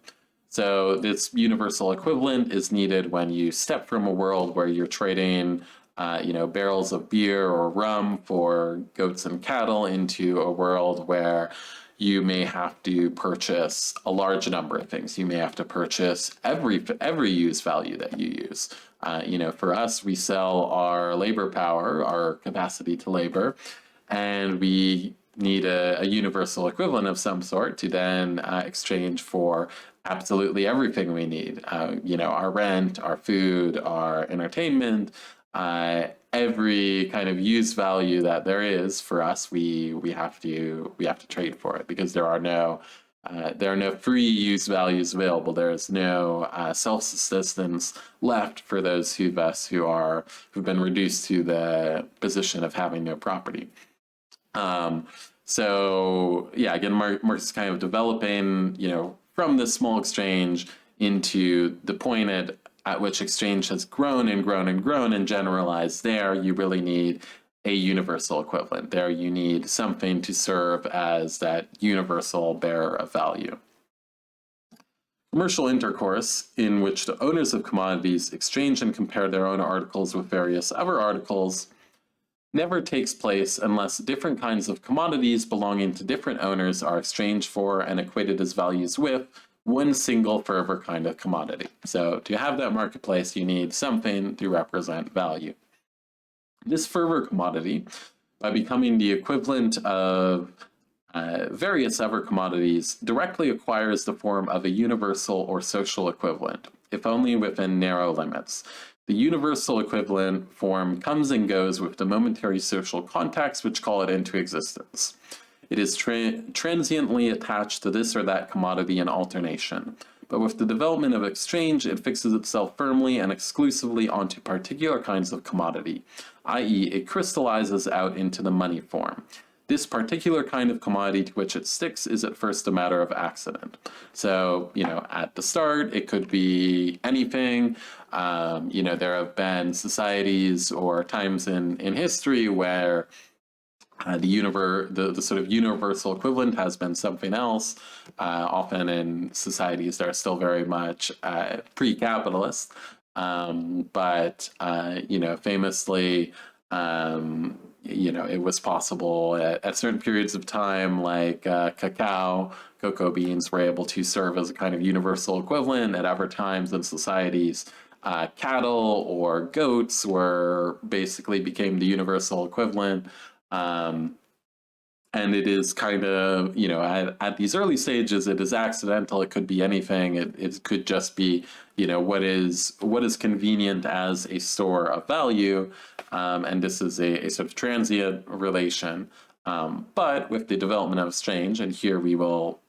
So this universal equivalent is needed when you step from a world where you're trading, barrels of beer or rum for goats and cattle into a world where you may have to purchase a large number of things. You may have to purchase every use value that you use. For us, we sell our labor power, our capacity to labor, and we need a universal equivalent of some sort to then exchange for absolutely everything we need. Our rent, our food, our entertainment, every kind of use value that there is for us, we have to trade for it, because there are no free use values available. There is no self-subsistence left for those who've been reduced to the position of having no property. Again, Marx is kind of developing, from this small exchange into the point at which exchange has grown and grown and grown and generalized. There, you really need a universal equivalent. There, you need something to serve as that universal bearer of value. Commercial intercourse, in which the owners of commodities exchange and compare their own articles with various other articles, never takes place unless different kinds of commodities belonging to different owners are exchanged for and equated as values with one single further kind of commodity. So to have that marketplace, you need something to represent value. This further commodity, by becoming the equivalent of various other commodities, directly acquires the form of a universal or social equivalent, if only within narrow limits. The universal equivalent form comes and goes with the momentary social contacts which call it into existence. It is transiently attached to this or that commodity in alternation, but with the development of exchange, it fixes itself firmly and exclusively onto particular kinds of commodity, i.e., it crystallizes out into the money form. This particular kind of commodity to which it sticks is at first a matter of accident. So, at the start, it could be anything. There have been societies or times in history where the sort of universal equivalent has been something else. Often in societies that are still very much pre-capitalist, but famously, it was possible at certain periods of time, like cocoa beans were able to serve as a kind of universal equivalent. At other times in societies, cattle or goats basically became the universal equivalent. And it is kind of, at these early stages, it is accidental. It could be anything. It could just be, what is convenient as a store of value. And this is a sort of transient relation. But with the development of exchange, and here we will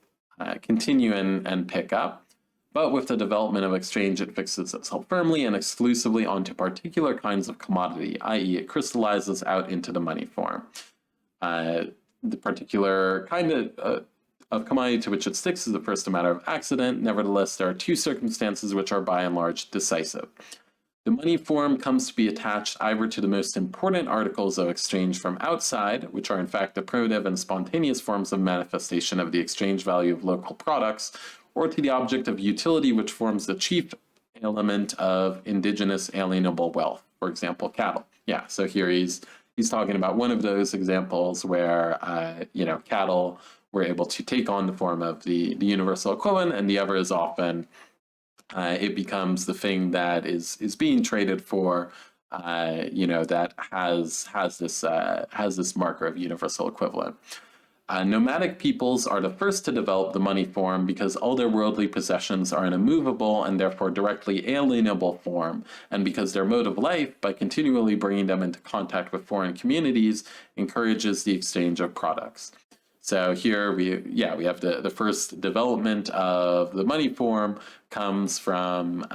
continue and pick up, but with the development of exchange, it fixes itself firmly and exclusively onto particular kinds of commodity, i.e. it crystallizes out into the money form. The particular kind of commodity to which it sticks is at first a matter of accident. Nevertheless, there are two circumstances which are by and large decisive. The money form comes to be attached either to the most important articles of exchange from outside, which are in fact the primitive and spontaneous forms of manifestation of the exchange value of local products, or to the object of utility which forms the chief element of indigenous alienable wealth, for example, cattle. Yeah, so here he's talking about one of those examples where cattle were able to take on the form of the universal equivalent, and the other is often it becomes the thing that is being traded for, that has this marker of universal equivalent. Nomadic peoples are the first to develop the money form because all their worldly possessions are in a movable and therefore directly alienable form, and because their mode of life, by continually bringing them into contact with foreign communities, encourages the exchange of products. So here we have the first development of the money form comes from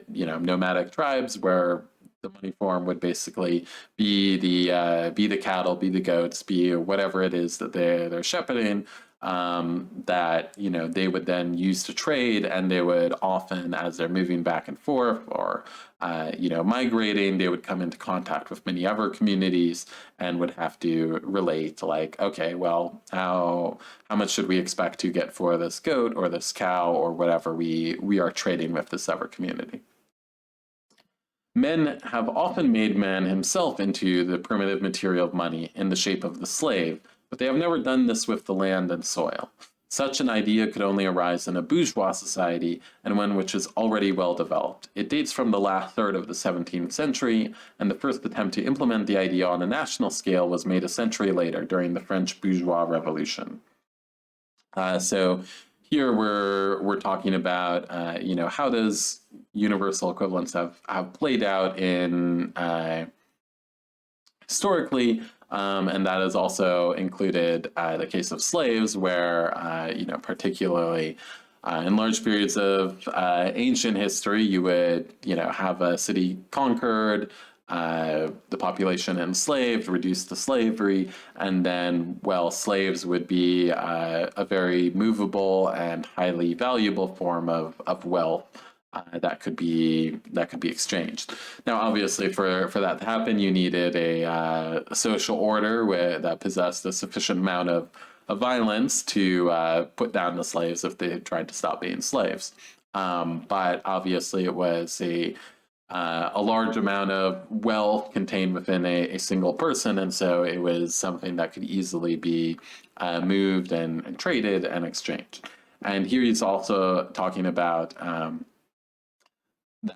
nomadic tribes where the money form would basically be the cattle, be the goats, be whatever it is that they're shepherding, that they would then use to trade, and they would often, as they're moving back and forth or migrating, they would come into contact with many other communities and would have to relate like, okay, well, how much should we expect to get for this goat or this cow or whatever we are trading with this other community. Men have often made man himself into the primitive material of money in the shape of the slave, but they have never done this with the land and soil. Such an idea could only arise in a bourgeois society, and one which is already well developed. It dates from the last third of the 17th century, and the first attempt to implement the idea on a national scale was made a century later during the French bourgeois revolution. So here we're talking about how does universal equivalence have played out in historically, and that has also included the case of slaves, where particularly in large periods of ancient history, you would have a city conquered, the population enslaved, reduced to slavery, and then, slaves would be a very movable and highly valuable form of wealth that could be exchanged. Now, obviously, for that to happen, you needed a social order that possessed a sufficient amount of violence to put down the slaves if they tried to stop being slaves. But obviously, it was a large amount of wealth contained within a single person, and so it was something that could easily be moved and traded and exchanged. And here he's also talking about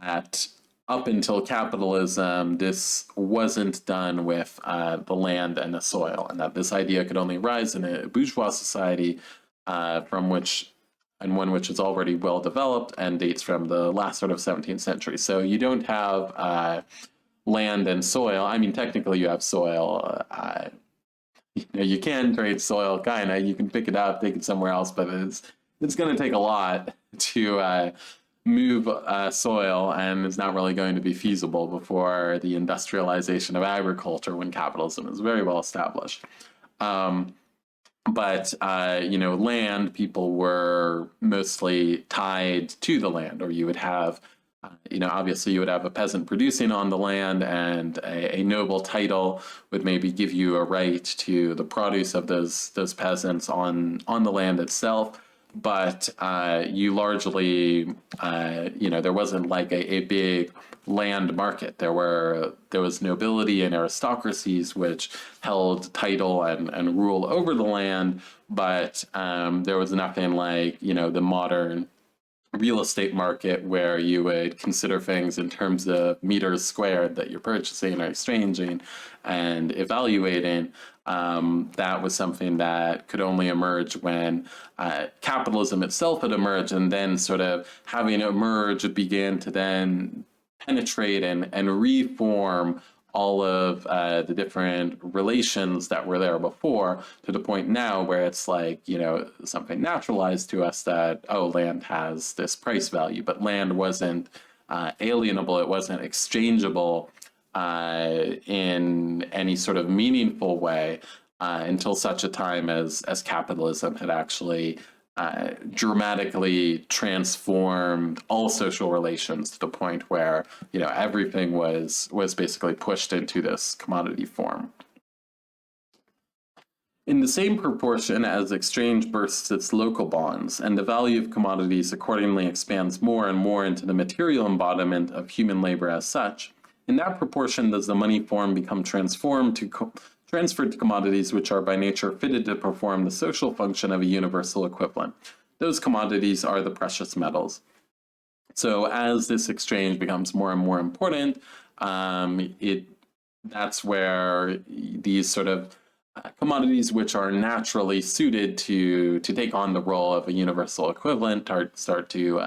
that up until capitalism, this wasn't done with the land and the soil, and that this idea could only rise in a bourgeois society from which and one which is already well developed and dates from the last sort of 17th century. So you don't have land and soil. I mean, technically you have soil. You can trade soil, kind of. You can pick it up, take it somewhere else, but it's going to take a lot to move soil, and it's not really going to be feasible before the industrialization of agriculture when capitalism is very well established. But land, people were mostly tied to the land, or you would have, obviously you would have a peasant producing on the land, and a noble title would maybe give you a right to the produce of those peasants on the land itself. But you largely, there wasn't like a big land market. There was nobility and aristocracies which held title and rule over the land, but there was nothing like the modern real estate market where you would consider things in terms of meters squared that you're purchasing or exchanging and evaluating. That was something that could only emerge when capitalism itself had emerged, and then sort of having it emerge, it began to then penetrate and reform all of the different relations that were there before, to the point now where it's like, something naturalized to us that, land has this price value, but land wasn't alienable, it wasn't exchangeable in any sort of meaningful way until such a time as capitalism had actually dramatically transformed all social relations to the point where everything was basically pushed into this commodity form. In the same proportion as exchange bursts its local bonds, and the value of commodities accordingly expands more and more into the material embodiment of human labor as such, in that proportion does the money form become transferred to commodities which are by nature fitted to perform the social function of a universal equivalent. Those commodities are the precious metals. So as this exchange becomes more and more important, that's where these sort of commodities which are naturally suited to take on the role of a universal equivalent start to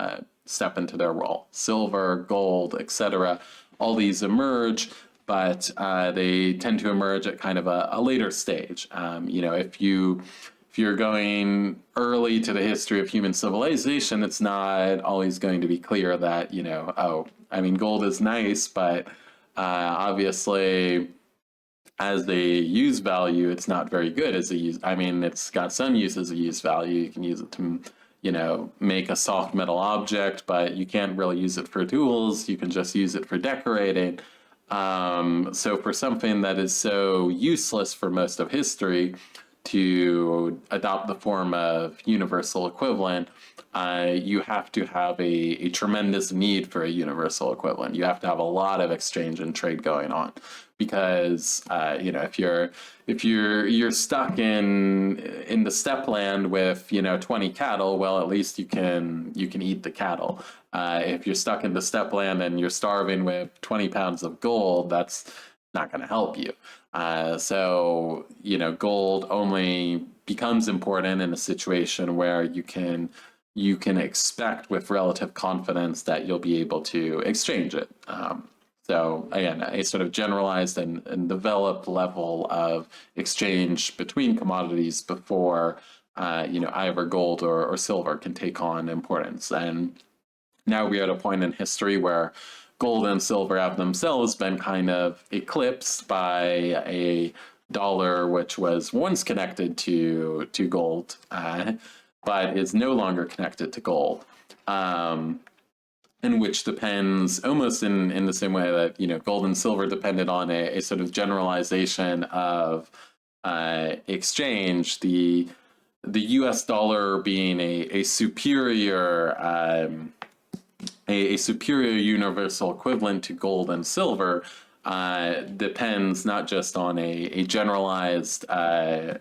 step into their role. Silver, gold, etc. All these emerge, but they tend to emerge at kind of a later stage. If you're going early to the history of human civilization, it's not always going to be clear that, gold is nice, but obviously as a use value, it's not very good as a use. It's got some use as a use value. You can use it to, make a soft metal object, but you can't really use it for tools. You can just use it for decorating. So for something that is so useless for most of history, to adopt the form of universal equivalent, you have to have a tremendous need for a universal equivalent. You have to have a lot of exchange and trade going on, because if you're stuck in the steppe land with 20 cattle, well, at least you can eat the cattle. If you're stuck in the steppe land and you're starving with 20 pounds of gold, that's not going to help you. Gold only becomes important in a situation where you can expect with relative confidence that you'll be able to exchange it. So again, a sort of generalized and developed level of exchange between commodities before either gold or silver can take on importance. And now we're at a point in history where gold and silver have themselves been kind of eclipsed by a dollar which was once connected to gold, but is no longer connected to gold, and which depends almost in the same way that gold and silver depended on a sort of generalization of exchange. The U.S. dollar being a superior a superior universal equivalent to gold and silver depends not just on a generalized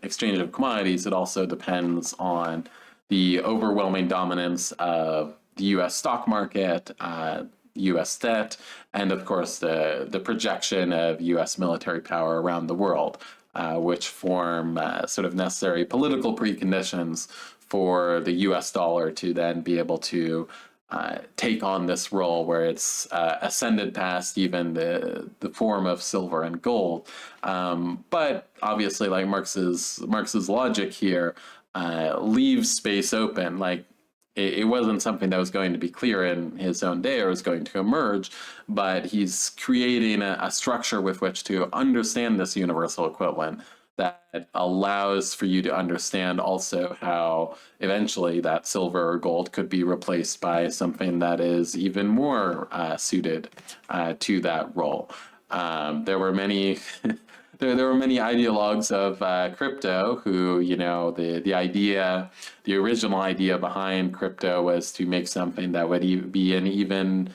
exchange of commodities, it also depends on the overwhelming dominance of the U.S. stock market, U.S. debt, and of course the projection of U.S. military power around the world, which form sort of necessary political preconditions for the U.S. dollar to then be able to take on this role where it's ascended past even the form of silver and gold. But obviously, like Marx's logic here leaves space open. Like it wasn't something that was going to be clear in his own day or was going to emerge, but he's creating a structure with which to understand this universal equivalent that allows for you to understand also how eventually that silver or gold could be replaced by something that is even more suited to that role. There were many there were many ideologues of crypto who, the original idea behind crypto was to make something that would be an even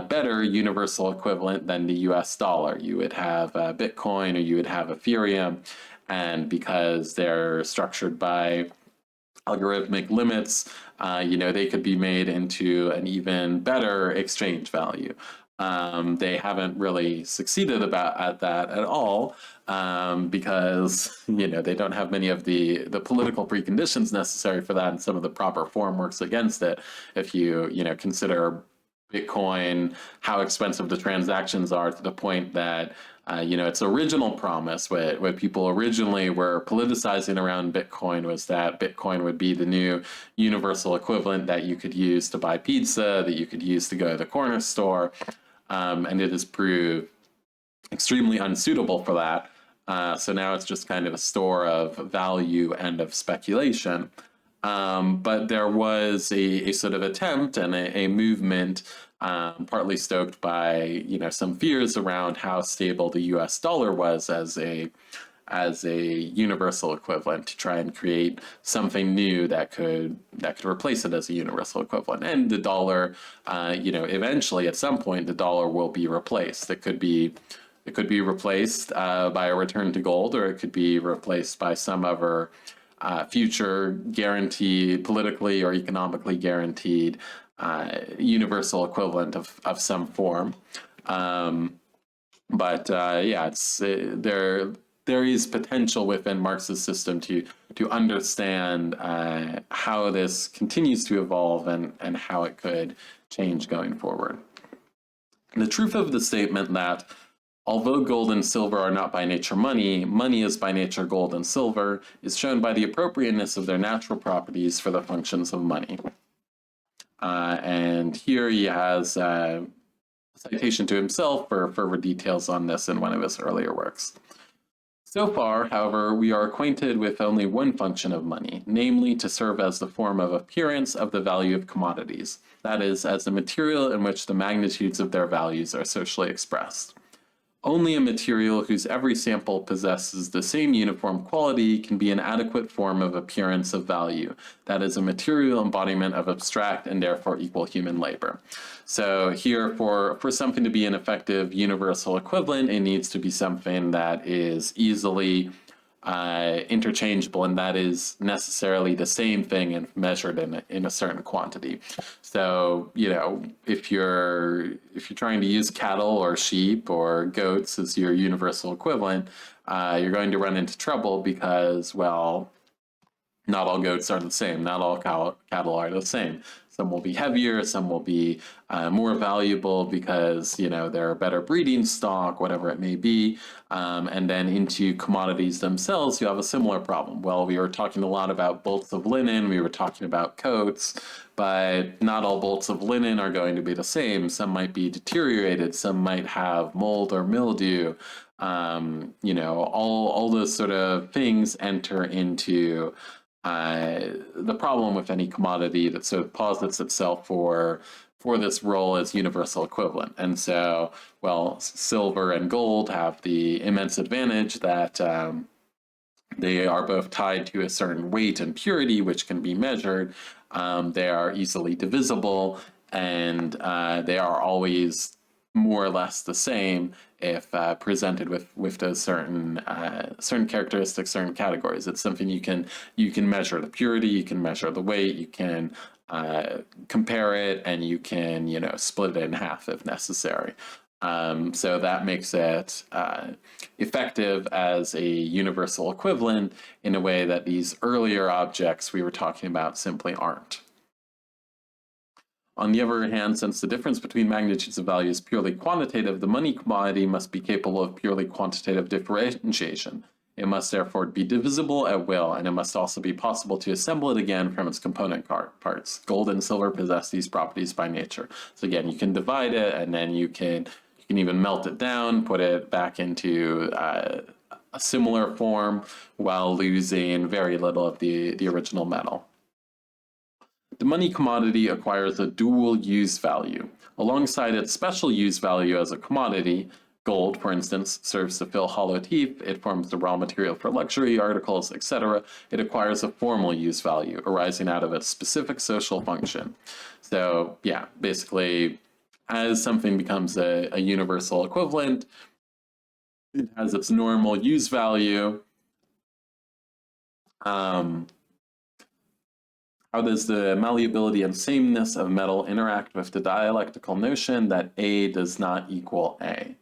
better universal equivalent than the US dollar. You would have Bitcoin or you would have Ethereum, and because they're structured by algorithmic limits, they could be made into an even better exchange value. They haven't really succeeded at that at all, because they don't have many of the political preconditions necessary for that, and some of the proper form works against it. If you consider Bitcoin, how expensive the transactions are, to the point that its original promise, what people originally were politicizing around Bitcoin, was that Bitcoin would be the new universal equivalent that you could use to buy pizza, that you could use to go to the corner store, and it has proved extremely unsuitable for that. So now it's just kind of a store of value and of speculation. But there was a sort of attempt and a movement, partly stoked by some fears around how stable the U.S. dollar was as a as a universal equivalent to try and create something new that could replace it as a universal equivalent. And the dollar, eventually at some point the dollar will be replaced. It could be replaced by a return to gold, or it could be replaced by some other future guaranteed, politically or economically guaranteed universal equivalent of some form. There is potential within Marx's system to understand how this continues to evolve and how it could change going forward. The truth of the statement that although gold and silver are not by nature money, money is by nature gold and silver, is shown by the appropriateness of their natural properties for the functions of money. And here he has a citation to himself for further details on this in one of his earlier works. So far, however, we are acquainted with only one function of money, namely to serve as the form of appearance of the value of commodities, that is, as the material in which the magnitudes of their values are socially expressed. Only a material whose every sample possesses the same uniform quality can be an adequate form of appearance of value, that is, a material embodiment of abstract and therefore equal human labor. So here, for something to be an effective universal equivalent, it needs to be something that is easily interchangeable, and that is necessarily the same thing and measured in a certain quantity. So, if you're trying to use cattle or sheep or goats as your universal equivalent, you're going to run into trouble because, well, not all goats are the same. Not all cattle are the same. Some will be heavier, some will be more valuable because, they're a better breeding stock, whatever it may be. And then into commodities themselves, you have a similar problem. Well, we were talking a lot about bolts of linen, we were talking about coats, but not all bolts of linen are going to be the same. Some might be deteriorated, some might have mold or mildew. All those sort of things enter into the problem with any commodity that sort of posits itself for this role as universal equivalent. And so, well, silver and gold have the immense advantage that they are both tied to a certain weight and purity, which can be measured. They are easily divisible, and they are always more or less the same if presented with those certain characteristics, certain categories. It's something you can measure the purity, you can measure the weight, you can compare it, and you can split it in half if necessary. So that makes it effective as a universal equivalent in a way that these earlier objects we were talking about simply aren't. On the other hand, since the difference between magnitudes of value is purely quantitative, the money commodity must be capable of purely quantitative differentiation. It must therefore be divisible at will, and it must also be possible to assemble it again from its component parts. Gold and silver possess these properties by nature. So again, you can divide it, and then you can even melt it down, put it back into a similar form while losing very little of the original metal. The money commodity acquires a dual use value. Alongside its special use value as a commodity, gold, for instance, serves to fill hollow teeth, it forms the raw material for luxury articles, etc. It acquires a formal use value arising out of its specific social function. So, yeah, basically, as something becomes a universal equivalent, it has its normal use value. How does the malleability and sameness of metal interact with the dialectical notion that A does not equal A?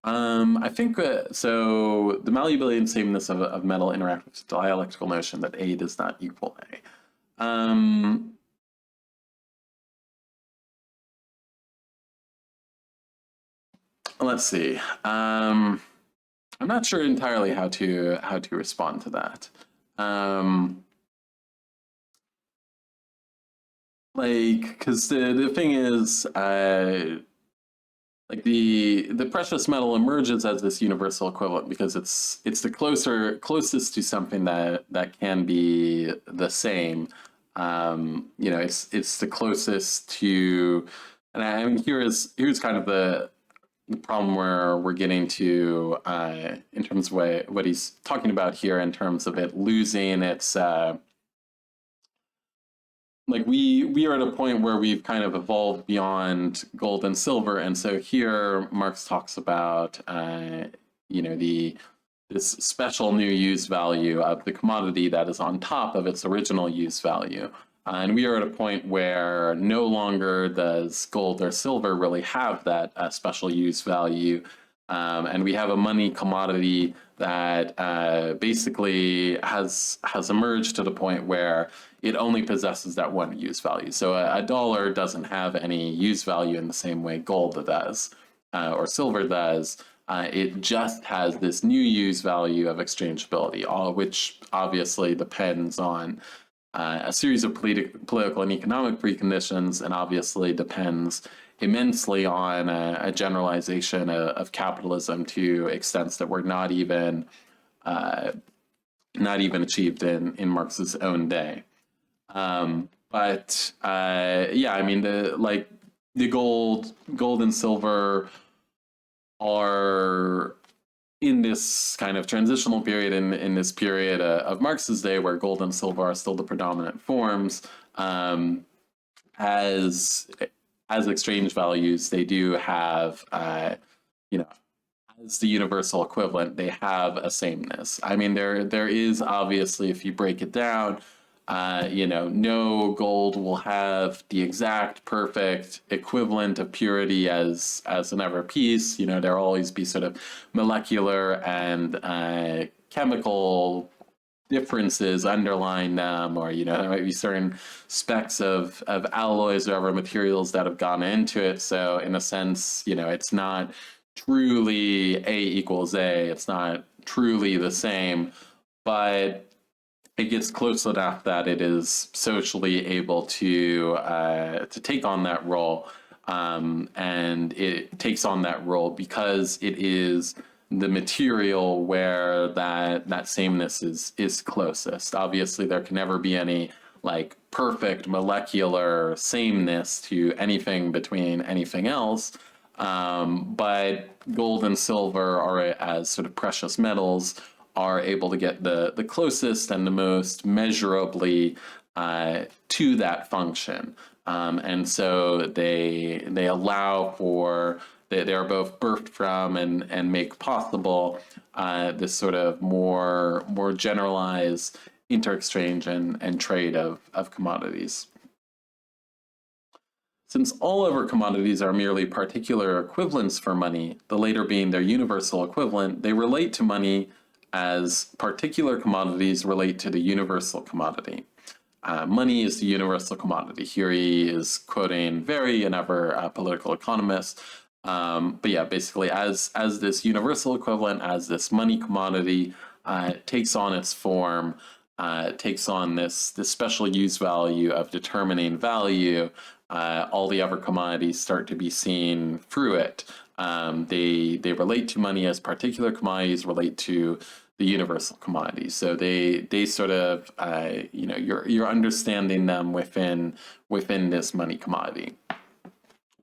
I think so. The malleability and sameness of metal interact with the dialectical notion that A does not equal A. Let's see. I'm not sure entirely how to respond to that. Because the thing is, the precious metal emerges as this universal equivalent because it's the closest to something that can be the same. It's the closest to, and I mean here's kind of the problem where we're getting to in terms of what he's talking about here in terms of it losing its like we are at a point where we've kind of evolved beyond gold and silver, and so here Marx talks about the this special new use value of the commodity that is on top of its original use value. And we are at a point where no longer does gold or silver really have that special use value. And we have a money commodity that basically has emerged to the point where it only possesses that one use value. So a dollar doesn't have any use value in the same way gold does or silver does. It just has this new use value of exchangeability, all which obviously depends on a series of political and economic preconditions, and obviously depends immensely on a generalization of capitalism to extents that were not even achieved in Marx's own day. But yeah, I mean the gold and silver are in this kind of transitional period, in this period of Marx's day, where gold and silver are still the predominant forms, as exchange values, they do have, as the universal equivalent, they have a sameness. I mean, there is obviously, if you break it down, no gold will have the exact perfect equivalent of purity as an ever piece. There'll always be sort of molecular and chemical differences underlying them, or there might be certain specks of alloys or other materials that have gone into it. So in a sense, it's not truly A equals A. It's not truly the same, but it gets close enough that it is socially able to take on that role, and it takes on that role because it is the material where that sameness is closest. Obviously, there can never be any like perfect molecular sameness to anything between anything else, but gold and silver are, as sort of precious metals, are able to get the closest and the most measurably to that function. And so they allow for, they are both birthed from and make possible this sort of more generalized interexchange and trade of commodities. Since all other commodities are merely particular equivalents for money, the later being their universal equivalent, they relate to money as particular commodities relate to the universal commodity. Money is the universal commodity. Here he is quoting Very, another political economist. But yeah, basically as this universal equivalent, as this money commodity takes on its form, takes on this special use value of determining value, all the other commodities start to be seen through it. They relate to money as particular commodities relate to the universal commodities. So they sort of you're understanding them within this money commodity.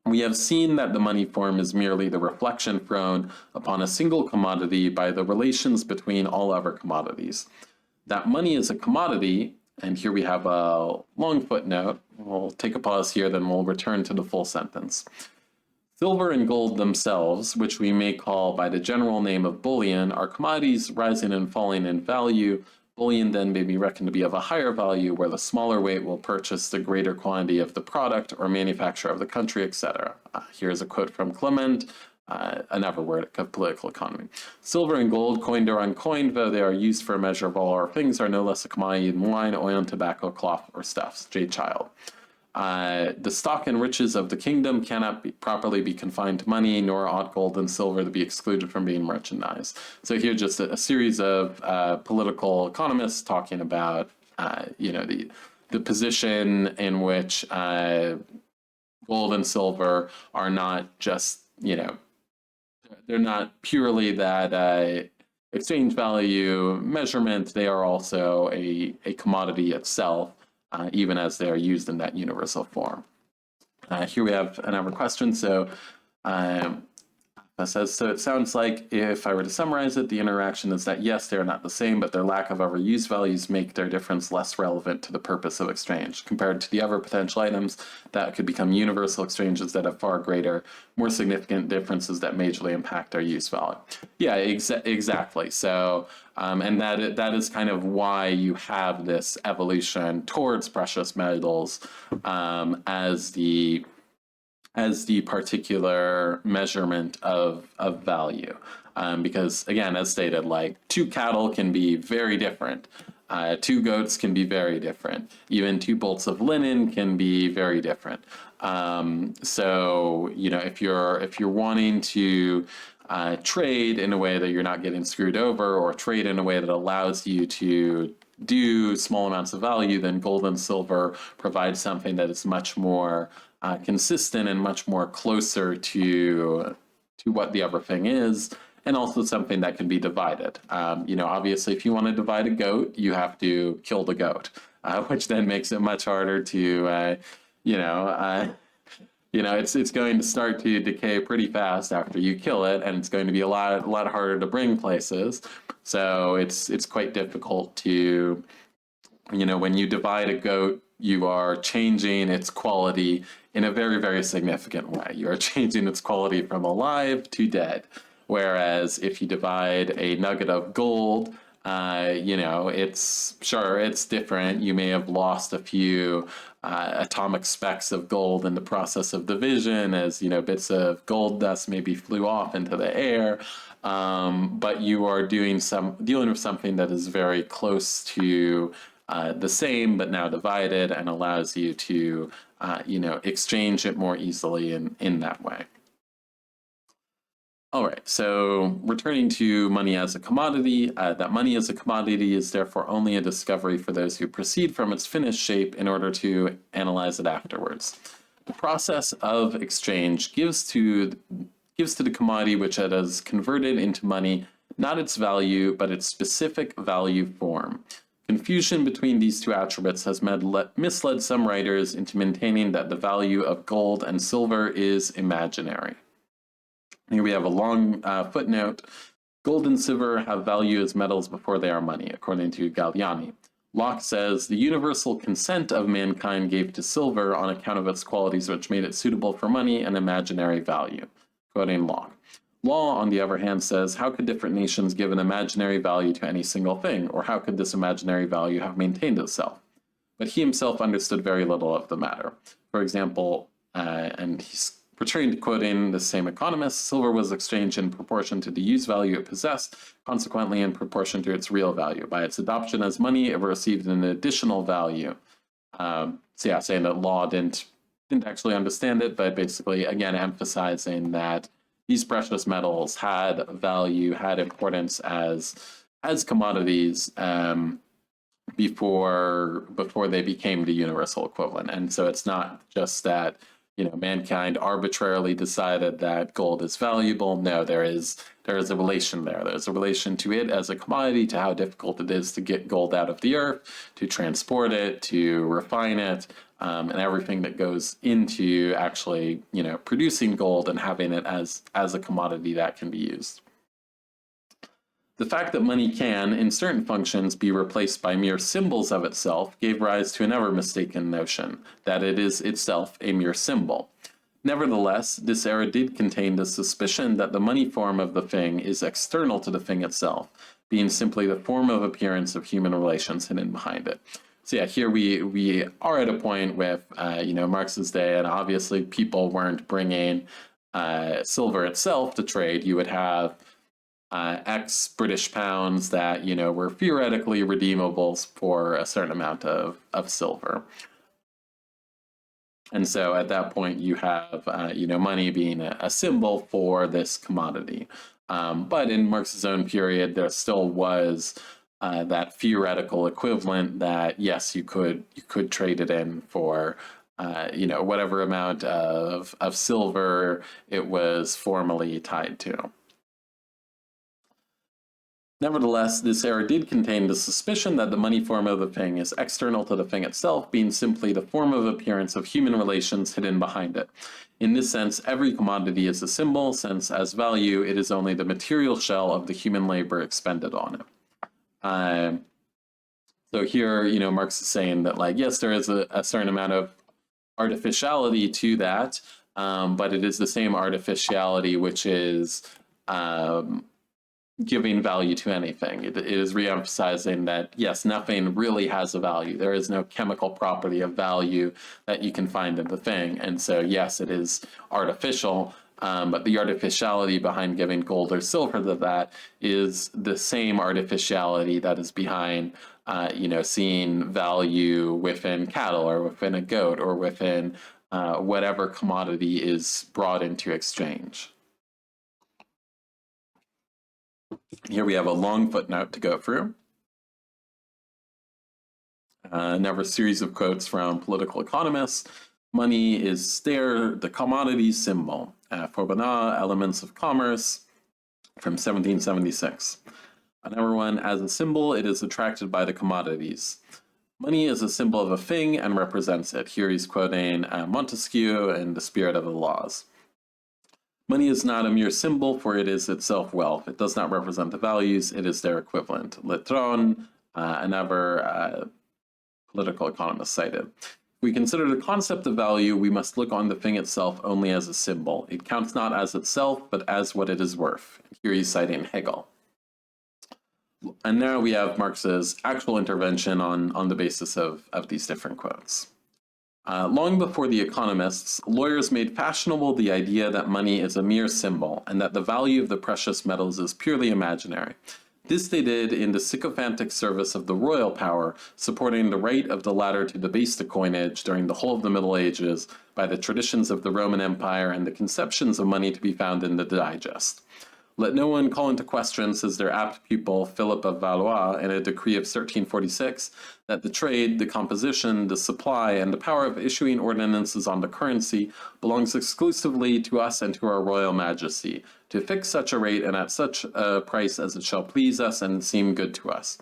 We have seen that the money form is merely the reflection thrown upon a single commodity by the relations between all other commodities. That money is a commodity, and here we have a long footnote. We'll take a pause here, then we'll return to the full sentence. Silver and gold themselves, which we may call by the general name of bullion, are commodities rising and falling in value. Bullion then may be reckoned to be of a higher value, where the smaller weight will purchase the greater quantity of the product or manufacture of the country, etc. Here's a quote from Clement, another word of political economy. Silver and gold, coined or uncoined, though they are used for a measure of all our things, are no less a commodity than wine, oil, and tobacco, cloth, or stuffs. J. Child. The stock and riches of the kingdom cannot properly be confined to money, nor ought gold and silver to be excluded from being merchandise. So here, just a series of political economists talking about, the position in which gold and silver are not just, they're not purely that exchange value measurement. They are also a commodity itself. Even as they are used in that universal form. Here we have another question. So, That says, so it sounds like if I were to summarize it, the interaction is that yes, they're not the same, but their lack of other use values make their difference less relevant to the purpose of exchange. Compared to the other potential items that could become universal exchanges that have far greater, more significant differences that majorly impact their use value. Yeah, exactly. So, and that is kind of why you have this evolution towards precious metals as the particular measurement of value. Because again, as stated, like two cattle can be very different. Two goats can be very different. Even two bolts of linen can be very different. So if you're wanting to trade in a way that you're not getting screwed over, or trade in a way that allows you to do small amounts of value, then gold and silver provide something that is much more consistent and much more closer to what the other thing is, and also something that can be divided. Obviously, if you want to divide a goat, you have to kill the goat, which then makes it much harder to, it's going to start to decay pretty fast after you kill it, and it's going to be a lot harder to bring places. So it's quite difficult to, when you divide a goat, you are changing its quality in a very, very significant way. You are changing its quality from alive to dead. Whereas if you divide a nugget of gold, it's different. You may have lost a few atomic specks of gold in the process of division, as bits of gold dust maybe flew off into the air. But you are dealing with something that is very close to the same, but now divided, and allows you to exchange it more easily in that way. All right, so returning to money as a commodity, that money as a commodity is therefore only a discovery for those who proceed from its finished shape in order to analyze it afterwards. The process of exchange gives to the commodity which it has converted into money not its value, but its specific value form. Confusion between these two attributes has misled some writers into maintaining that the value of gold and silver is imaginary. Here we have a long footnote. Gold and silver have value as metals before they are money, according to Galliani. Locke says, the universal consent of mankind gave to silver on account of its qualities which made it suitable for money an imaginary value, quoting Locke. Law, on the other hand, says, how could different nations give an imaginary value to any single thing, or how could this imaginary value have maintained itself? But he himself understood very little of the matter. For example, and he's returning to quoting the same economist, silver was exchanged in proportion to the use value it possessed, consequently in proportion to its real value. By its adoption as money, it received an additional value. Saying that Law didn't actually understand it, but basically, again, emphasizing that these precious metals had value, had importance as commodities before they became the universal equivalent. And so it's not just that mankind arbitrarily decided that gold is valuable. No, there is a relation there. There's a relation to it as a commodity, to how difficult it is to get gold out of the earth, to transport it, to refine it, and everything that goes into actually, producing gold and having it as a commodity that can be used. The fact that money can, in certain functions, be replaced by mere symbols of itself gave rise to another mistaken notion, that it is itself a mere symbol. Nevertheless, this error did contain the suspicion that the money form of the thing is external to the thing itself, being simply the form of appearance of human relations hidden behind it. So yeah, here we are at a point with, Marx's day, and obviously people weren't bringing silver itself to trade. You would have X British pounds that were theoretically redeemable for a certain amount of silver. And so at that point you have money being a symbol for this commodity. But in Marx's own period, there still was that theoretical equivalent that yes, you could trade it in for whatever amount of silver it was formally tied to. Nevertheless, this error did contain the suspicion that the money form of the thing is external to the thing itself, being simply the form of appearance of human relations hidden behind it. In this sense, every commodity is a symbol, since as value, it is only the material shell of the human labor expended on it. So here, Marx is saying that, like, yes, there is a certain amount of artificiality to that, but it is the same artificiality which is giving value to anything. It is reemphasizing that, yes, nothing really has a value. There is no chemical property of value that you can find in the thing. And so, yes, it is artificial, but the artificiality behind giving gold or silver to that is the same artificiality that is behind, seeing value within cattle or within a goat or within whatever commodity is brought into exchange. Here we have a long footnote to go through. Another series of quotes from political economists. Money is there, the commodity symbol. Forbana, Elements of Commerce, from 1776. Another one, as a symbol, it is attracted by the commodities. Money is a symbol of a thing and represents it. Here he's quoting Montesquieu and The Spirit of the Laws. Money is not a mere symbol, for it is itself wealth. It does not represent the values, it is their equivalent. Letron, another political economist, cited. If we consider the concept of value, we must look on the thing itself only as a symbol. It counts not as itself, but as what it is worth. Here he's citing Hegel. And now we have Marx's actual intervention on the basis of these different quotes. Long before the economists, lawyers made fashionable the idea that money is a mere symbol and that the value of the precious metals is purely imaginary. This they did in the sycophantic service of the royal power, supporting the right of the latter to debase the coinage during the whole of the Middle Ages by the traditions of the Roman Empire and the conceptions of money to be found in the Digest. Let no one call into question, says their apt pupil Philip of Valois in a decree of 1346, that the trade, the composition, the supply, and the power of issuing ordinances on the currency belongs exclusively to us and to our royal majesty, to fix such a rate and at such a price as it shall please us and seem good to us.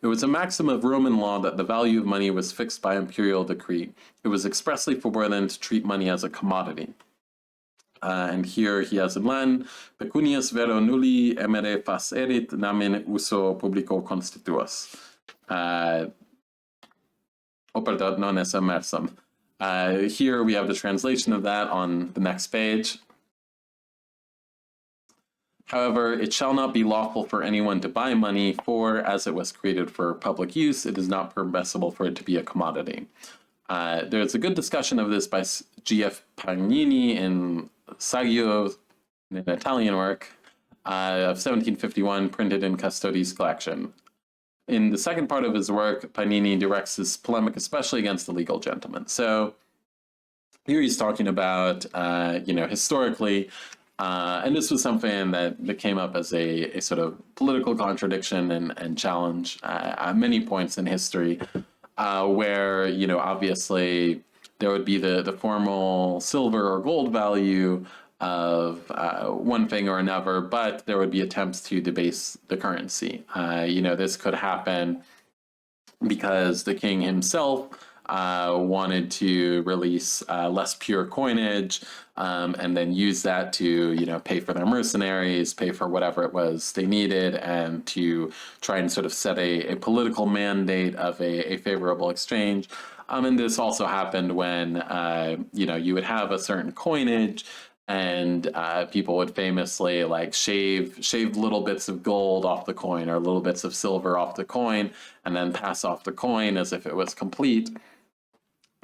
It was a maxim of Roman law that the value of money was fixed by imperial decree. It was expressly forbidden to treat money as a commodity. And here he has in Len, pecunias vero nulli emere fas erit namen uso publico constituas. Operator non es emersum. Here we have the translation of that on the next page. However, it shall not be lawful for anyone to buy money, for as it was created for public use, it is not permissible for it to be a commodity. There's a good discussion of this by G.F. Pagnini in Saggio, an Italian work of 1751, printed in Custodi's collection. In the second part of his work, Pagnini directs his polemic especially against the legal gentleman. So here he's talking about, historically, and this was something that came up as a sort of political contradiction and challenge at many points in history, where, obviously there would be the formal silver or gold value of one thing or another, but there would be attempts to debase the currency. This could happen because the king himself wanted to release less pure coinage, and then use that to, pay for their mercenaries, pay for whatever it was they needed, and to try and sort of set a political mandate of a favorable exchange. And this also happened when, you would have a certain coinage, and people would famously shave little bits of gold off the coin or little bits of silver off the coin, and then pass off the coin as if it was complete.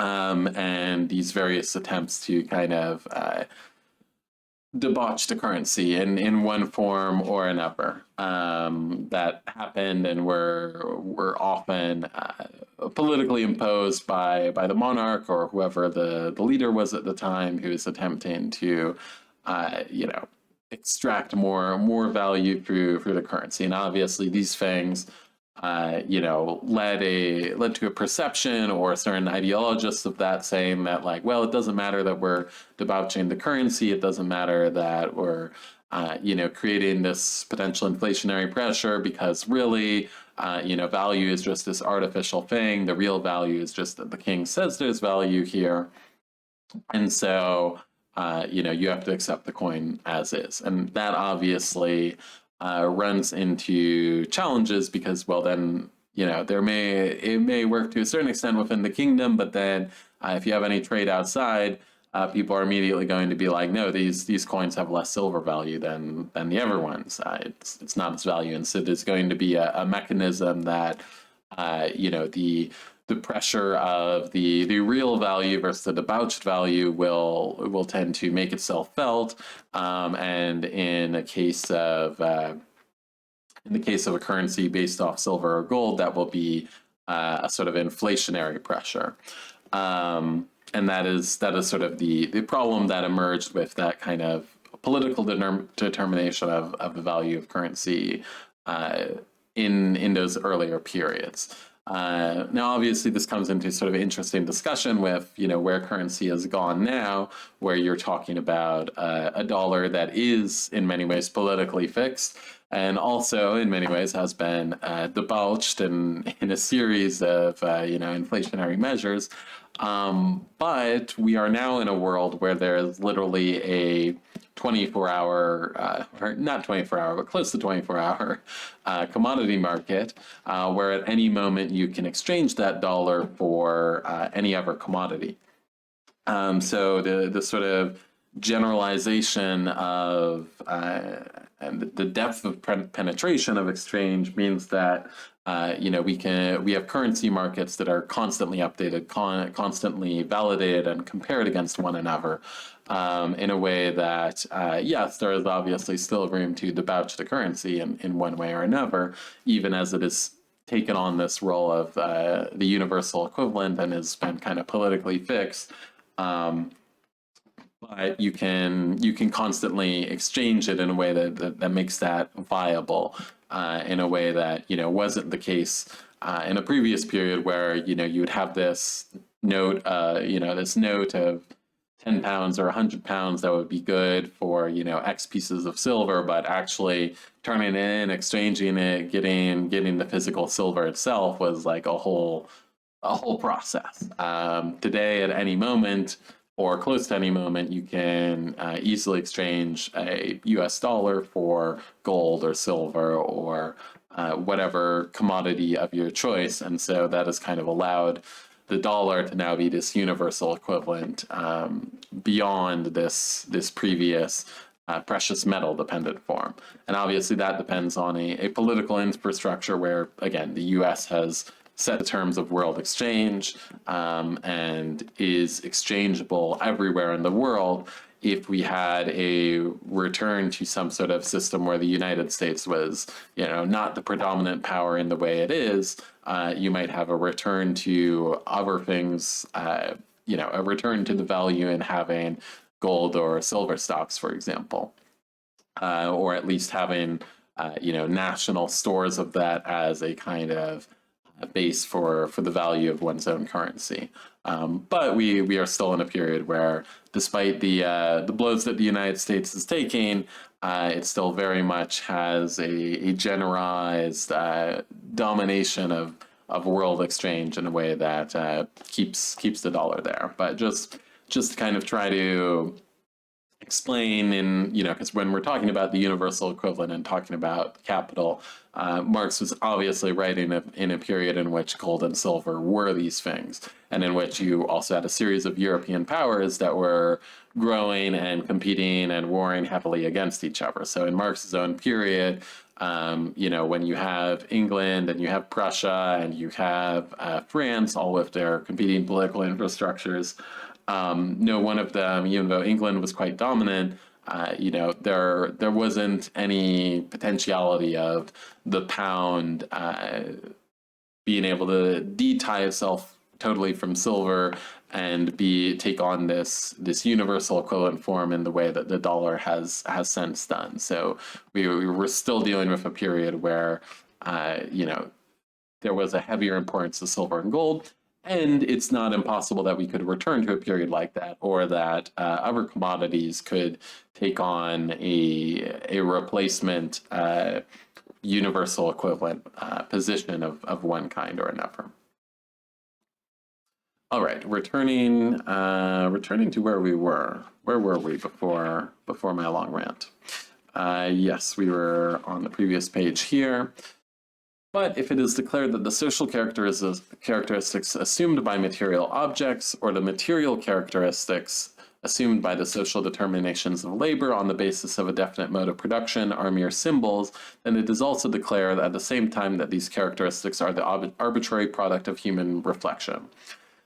And these various attempts to kind of debauch the currency in one form or another that happened and were often politically imposed by the monarch or whoever the leader was at the time, who was attempting to extract more value through the currency. And obviously these things led to a perception, or certain ideologists of that saying that, like, well, it doesn't matter that we're debauching the currency, it doesn't matter that we're creating this potential inflationary pressure, because really, value is just this artificial thing. The real value is just that the king says there's value here, and so you have to accept the coin as is, and that obviously runs into challenges, because, well, then it may work to a certain extent within the kingdom, but then if you have any trade outside, people are immediately going to be like, no, these coins have less silver value than the other ones. It's not its value, and so there's going to be a mechanism that the pressure of the real value versus the debauched value will tend to make itself felt, and in the case of a currency based off silver or gold, that will be a sort of inflationary pressure. And that is sort of the problem that emerged with that kind of political determination of the value of currency in those earlier periods. Now, obviously, this comes into sort of an interesting discussion with, where currency has gone now, where you're talking about a dollar that is in many ways politically fixed, and also in many ways has been debauched in a series of inflationary measures. But we are now in a world where there's literally a 24-hour, or not 24-hour, but close to 24-hour commodity market, where at any moment you can exchange that dollar for any other commodity. So the sort of generalization of and the depth of penetration of exchange means that we have currency markets that are constantly updated, constantly validated, and compared against one another, in a way that yes, there is obviously still room to debauch the currency in one way or another, even as it is taken on this role of the universal equivalent and has been kind of politically fixed. But you can constantly exchange it in a way that makes that viable, in a way that wasn't the case in a previous period, where you would have this note, this note of £10 or £100 that would be good for X pieces of silver, but actually turning it in, exchanging it, getting the physical silver itself was like a whole process. Today, at any moment, or close to any moment, you can easily exchange a US dollar for gold or silver or whatever commodity of your choice. And so that has kind of allowed the dollar to now be this universal equivalent, beyond this previous precious metal dependent form. And obviously that depends on a political infrastructure where, again, the US has set the terms of world exchange, and is exchangeable everywhere in the world. If we had a return to some sort of system where the United States was, not the predominant power in the way it is, you might have a return to other things, a return to the value in having gold or silver stocks, for example, or at least having, national stores of that as a kind of a base for the value of one's own currency. But we are still in a period where, despite the blows that the United States is taking, it still very much has a generalized domination of world exchange in a way that keeps the dollar there. But just to kind of try to explain because when we're talking about the universal equivalent and talking about capital, Marx was obviously writing in a period in which gold and silver were these things, and in which you also had a series of European powers that were growing and competing and warring heavily against each other. So in Marx's own period, when you have England and you have Prussia and you have France, all with their competing political infrastructures, no one of them, even though England was quite dominant, there wasn't any potentiality of the pound being able to de-tie itself totally from silver and take on this universal equivalent form in the way that the dollar has since done. So we were still dealing with a period where there was a heavier importance to silver and gold. And it's not impossible that we could return to a period like that, or that other commodities could take on a replacement universal equivalent position of one kind or another. All right, returning to where we were. Where were we before my long rant? Yes, we were on the previous page here. But if it is declared that the social characteristics assumed by material objects, or the material characteristics assumed by the social determinations of labor on the basis of a definite mode of production are mere symbols, then it is also declared at the same time that these characteristics are the arbitrary product of human reflection.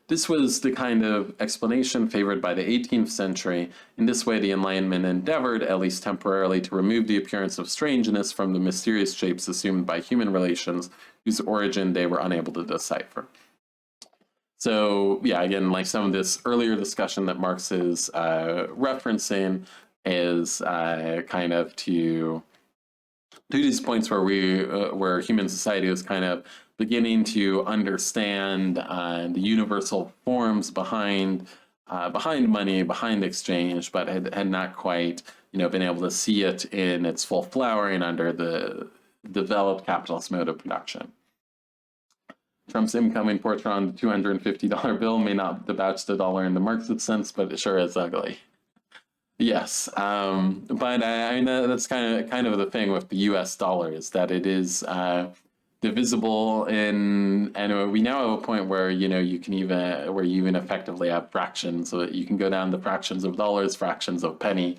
This was the kind of explanation favored by the 18th century. In this way, the Enlightenment endeavored, at least temporarily, to remove the appearance of strangeness from the mysterious shapes assumed by human relations, whose origin they were unable to decipher. So, yeah, again, like some of this earlier discussion that Marx is referencing is kind of to these points where human society was kind of beginning to understand the universal forms behind money, behind exchange, but had not quite been able to see it in its full flowering under the developed capitalist mode of production. Trump's incoming portrait on the $250 bill may not debauch the dollar in the Marxist sense, but it sure is ugly. Yes, but I mean that's kind of the thing with the U.S. dollar, is that it is divisible in, and we now have a point where you can even effectively have fractions, so that you can go down to fractions of dollars, fractions of pennies,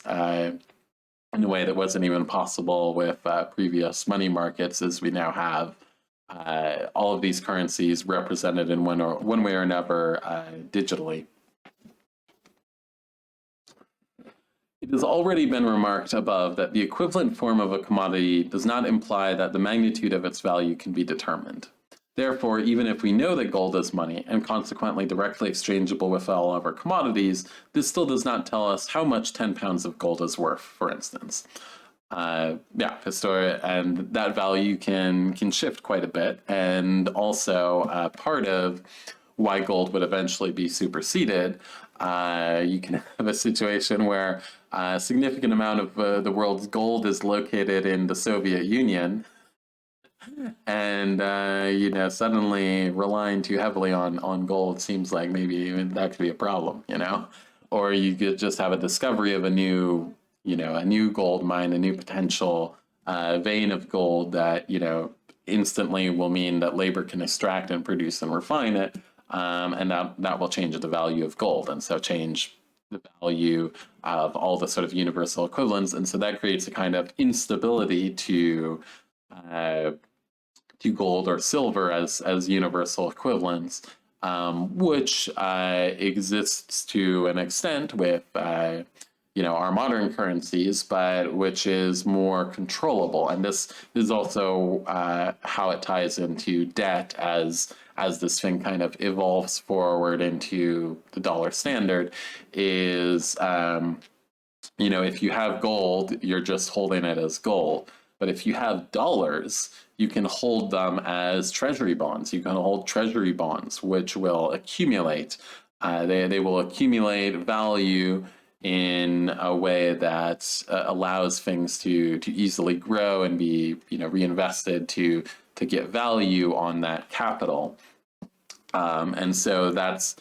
in a way that wasn't even possible with previous money markets, as we now have all of these currencies represented in one way or another digitally. It has already been remarked above that the equivalent form of a commodity does not imply that the magnitude of its value can be determined. Therefore, even if we know that gold is money, and consequently directly exchangeable with all other commodities, this still does not tell us how much 10 pounds of gold is worth, for instance. And that value can shift quite a bit, and also part of why gold would eventually be superseded. You can have a situation where a significant amount of the world's gold is located in the Soviet Union, and suddenly relying too heavily on gold seems like maybe that could be a problem, or you could just have a discovery of a new gold mine, a new potential vein of gold that instantly will mean that labor can extract and produce and refine it, and that will change the value of gold, and so change the value of all the sort of universal equivalents, and so that creates a kind of instability to gold or silver as universal equivalents, which exists to an extent with our modern currencies, but which is more controllable. And this is also how it ties into debt as this thing kind of evolves forward into the dollar standard. Is if you have gold, you're just holding it as gold. But if you have dollars, you can hold them as treasury bonds. You can hold treasury bonds, which will accumulate. They will accumulate value in a way that allows things to easily grow and be reinvested to get value on that capital. And so that's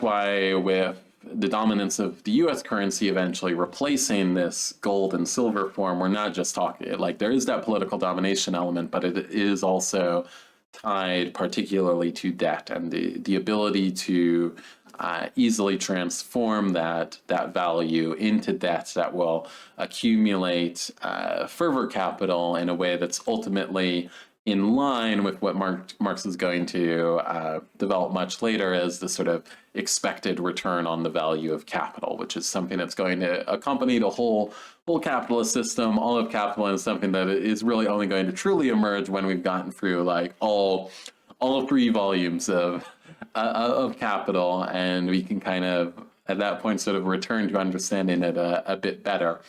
why, with the dominance of the U.S. currency eventually replacing this gold and silver form, we're not just talking, like, there is that political domination element, but it is also tied particularly to debt and the ability to easily transform that value into debt that will accumulate further capital in a way that's ultimately in line with what Marx is going to develop much later as the sort of expected return on the value of capital, which is something that's going to accompany the whole capitalist system. All of capital is something that is really only going to truly emerge when we've gotten through like all 3 volumes of capital, and we can kind of at that point sort of return to understanding it a bit better.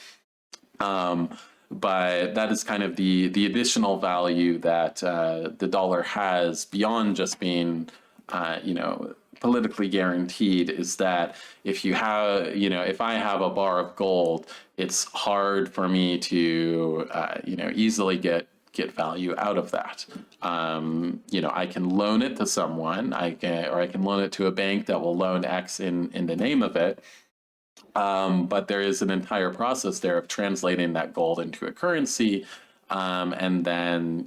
but that is kind of the additional value that the dollar has beyond just being, politically guaranteed, is that if you have, if I have a bar of gold, it's hard for me to, easily get value out of that. I can loan it to someone, or I can loan it to a bank that will loan X in the name of it. But there is an entire process there of translating that gold into a currency. And then,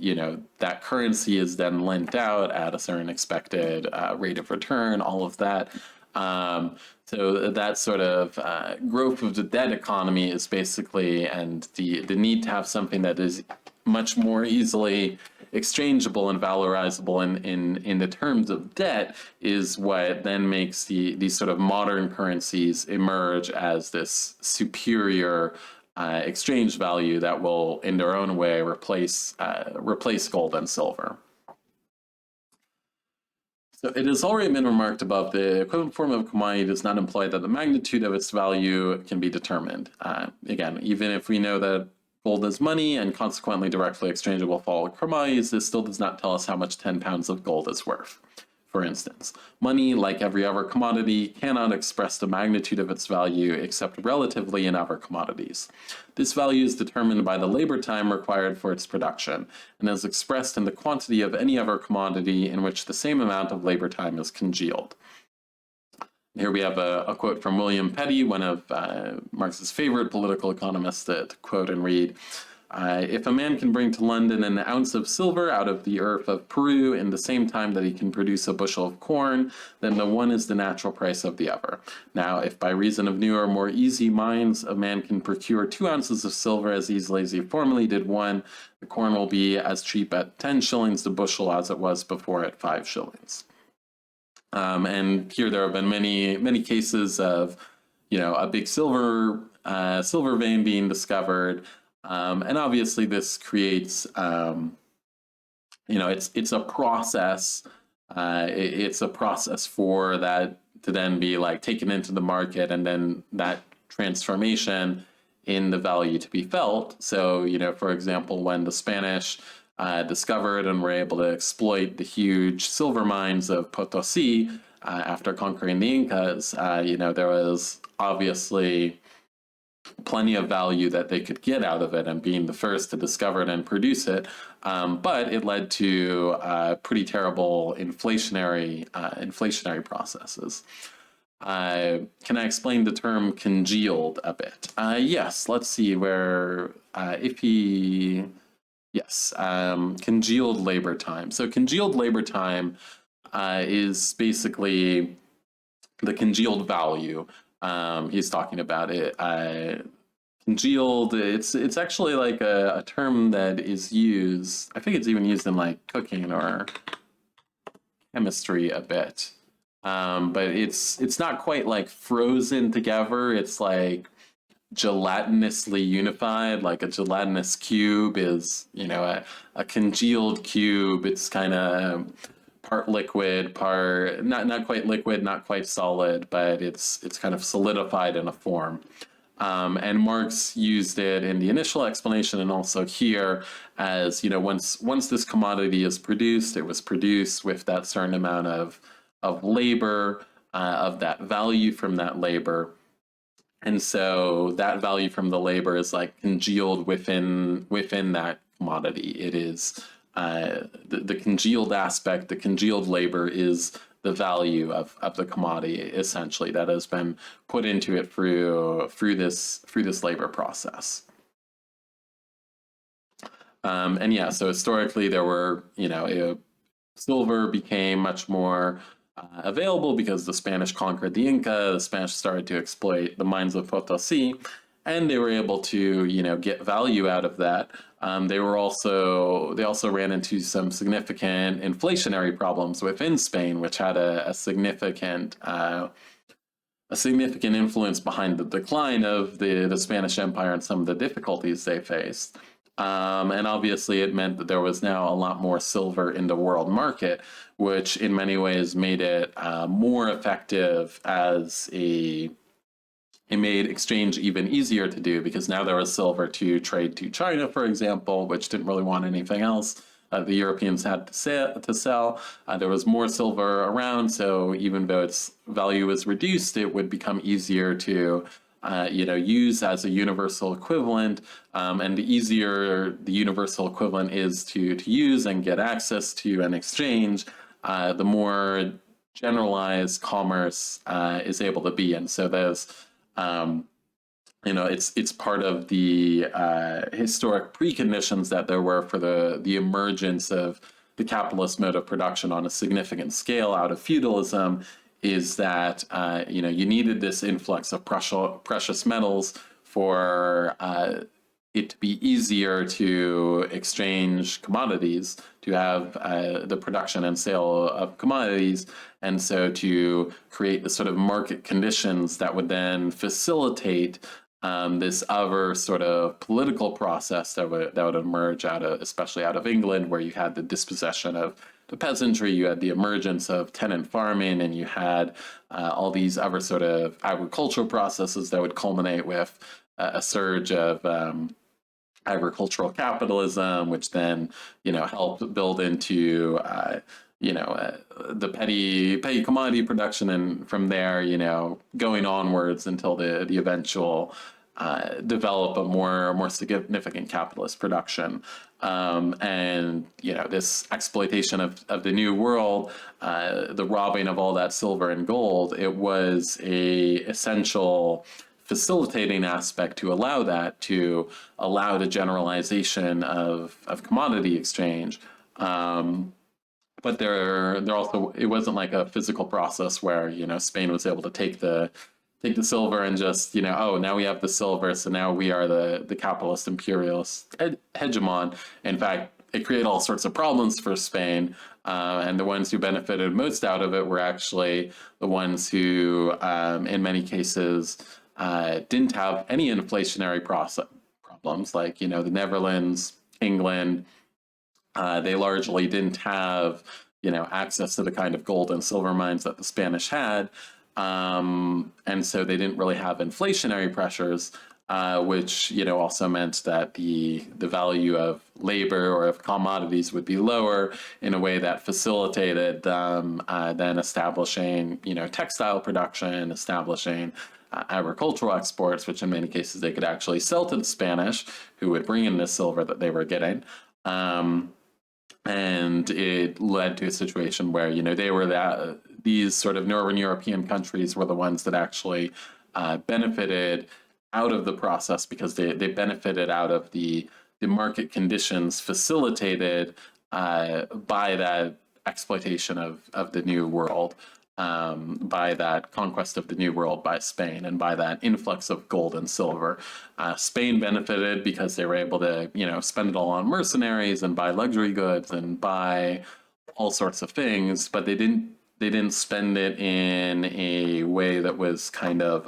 that currency is then lent out at a certain expected rate of return, all of that. So that sort of growth of the debt economy is basically, and the need to have something that is much more easily exchangeable and valorizable in the terms of debt, is what then makes these sort of modern currencies emerge as this superior exchange value that will, in their own way, replace gold and silver. So it has already been remarked above, the equivalent form of a commodity does not imply that the magnitude of its value can be determined. Again, even if we know that gold is money and consequently directly exchangeable for all commodities, this still does not tell us how much 10 pounds of gold is worth. For instance, money, like every other commodity, cannot express the magnitude of its value except relatively in other commodities. This value is determined by the labor time required for its production, and is expressed in the quantity of any other commodity in which the same amount of labor time is congealed. Here we have a quote from William Petty, one of Marx's favorite political economists, to quote and read. If a man can bring to London an ounce of silver out of the earth of Peru in the same time that he can produce a bushel of corn, then the one is the natural price of the other. Now, if by reason of newer, more easy mines, a man can procure 2 ounces of silver as easily as he formerly did 1, the corn will be as cheap at 10 shillings the bushel as it was before at 5 shillings. And here there have been many cases of, a big silver vein being discovered. And obviously this creates, it's a process. It's a process for that to then be like taken into the market, and then that transformation in the value to be felt. So, for example, when the Spanish discovered and were able to exploit the huge silver mines of Potosi after conquering the Incas, there was obviously plenty of value that they could get out of it and being the first to discover it and produce it, but it led to pretty terrible inflationary processes. Can I explain the term congealed a bit? Yes, let's see where, yes, congealed labor time. So congealed labor time is basically the congealed value. He's talking about it. Congealed, it's actually like a term that is used, I think it's even used in like cooking or chemistry a bit. But it's not quite like frozen together. It's like gelatinously unified, like a gelatinous cube is, a congealed cube. It's kind of part liquid, part not quite liquid, not quite solid, but it's kind of solidified in a form. And Marx used it in the initial explanation and also here as, once this commodity is produced, it was produced with that certain amount of labor, of that value from that labor. And so that value from the labor is like congealed within that commodity. It is the congealed aspect, the congealed labor is the value of the commodity essentially that has been put into it through this labor process. And yeah, so historically there were, silver became much more available because the Spanish conquered the Inca. The Spanish started to exploit the mines of Potosi, and they were able to, get value out of that. They also ran into some significant inflationary problems within Spain, which had a significant influence behind the decline of the Spanish Empire and some of the difficulties they faced. And obviously it meant that there was now a lot more silver in the world market, which in many ways made it more effective as a it made exchange even easier to do because now there was silver to trade to China, for example, which didn't really want anything else. The Europeans had to sell. There was more silver around, so even though its value was reduced, it would become easier to use as a universal equivalent. And the easier the universal equivalent is to use and get access to and exchange, the more generalized commerce is able to be. And so there's it's part of the historic preconditions that there were for the emergence of the capitalist mode of production on a significant scale out of feudalism, is that you needed this influx of precious metals for it to be easier to exchange commodities, to have the production and sale of commodities, and so to create the sort of market conditions that would then facilitate this other sort of political process that would emerge especially out of England, where you had the dispossession of the peasantry, you had the emergence of tenant farming, and you had all these other sort of agricultural processes that would culminate with a surge of agricultural capitalism, which then helped build into the petty commodity production, and from there going onwards until the eventual develop a more significant capitalist production. And this exploitation of the new world, the robbing of all that silver and gold, it was a essential facilitating aspect to allow the generalization of commodity exchange. But there also, it wasn't like a physical process where Spain was able to take the silver and just oh, now we have the silver, so now we are the capitalist imperialist hegemon. In fact, it created all sorts of problems for Spain, and the ones who benefited most out of it were actually the ones who, in many cases, didn't have any inflationary problems, like the Netherlands, England. They largely didn't have access to the kind of gold and silver mines that the Spanish had, and so they didn't really have inflationary pressures, which also meant that the value of labor or of commodities would be lower, in a way that facilitated them then establishing textile production, establishing agricultural exports, which in many cases they could actually sell to the Spanish, who would bring in the silver that they were getting. And it led to a situation where they were these sort of Northern European countries were the ones that actually benefited out of the process, because they benefited out of the market conditions facilitated by that exploitation of the New World, by that conquest of the New World by Spain, and by that influx of gold and silver. Spain benefited because they were able to spend it all on mercenaries and buy luxury goods and buy all sorts of things, but they didn't spend it in a way that was kind of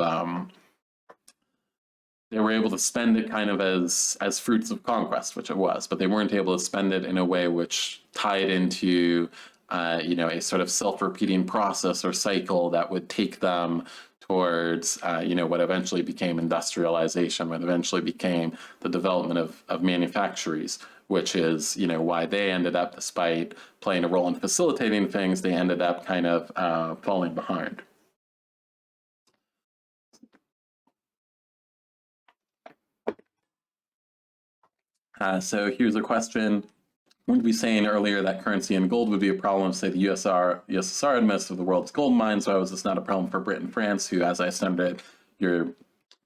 they were able to spend it kind of as fruits of conquest, which it was, but they weren't able to spend it in a way which tied into a sort of self-repeating process or cycle that would take them towards what eventually became industrialization, what eventually became the development of manufactories, which is why they ended up, despite playing a role in facilitating things, they ended up kind of falling behind. So here's a question. We were saying earlier that currency and gold would be a problem, say the USSR had most of the world's gold mines. Why was this not a problem for Britain and France, who, as I understand it,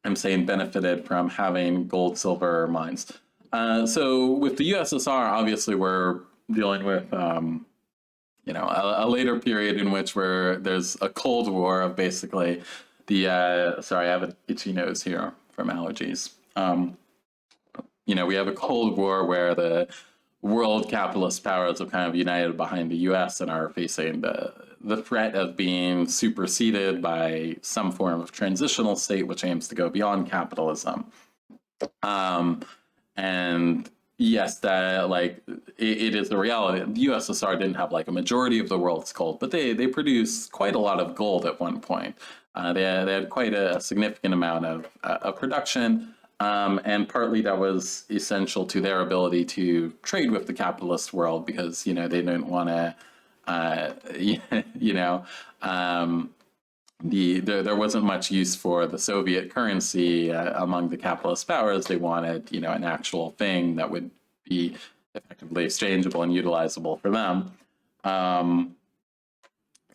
I'm saying benefited from having gold, silver mines? So with the USSR, obviously we're dealing with a later period in which there's a Cold War of basically sorry, I have an itchy nose here from allergies. We have a Cold War where the world capitalist powers have kind of united behind the U.S. and are facing the threat of being superseded by some form of transitional state which aims to go beyond capitalism. And yes, that it is the reality. The USSR didn't have a majority of the world's gold, but they produced quite a lot of gold at one point. They had quite a significant amount of production, and partly that was essential to their ability to trade with the capitalist world because they didn't want to, you know, um, there wasn't much use for the Soviet currency among the capitalist powers. They wanted an actual thing that would be effectively exchangeable and utilizable for them. Um,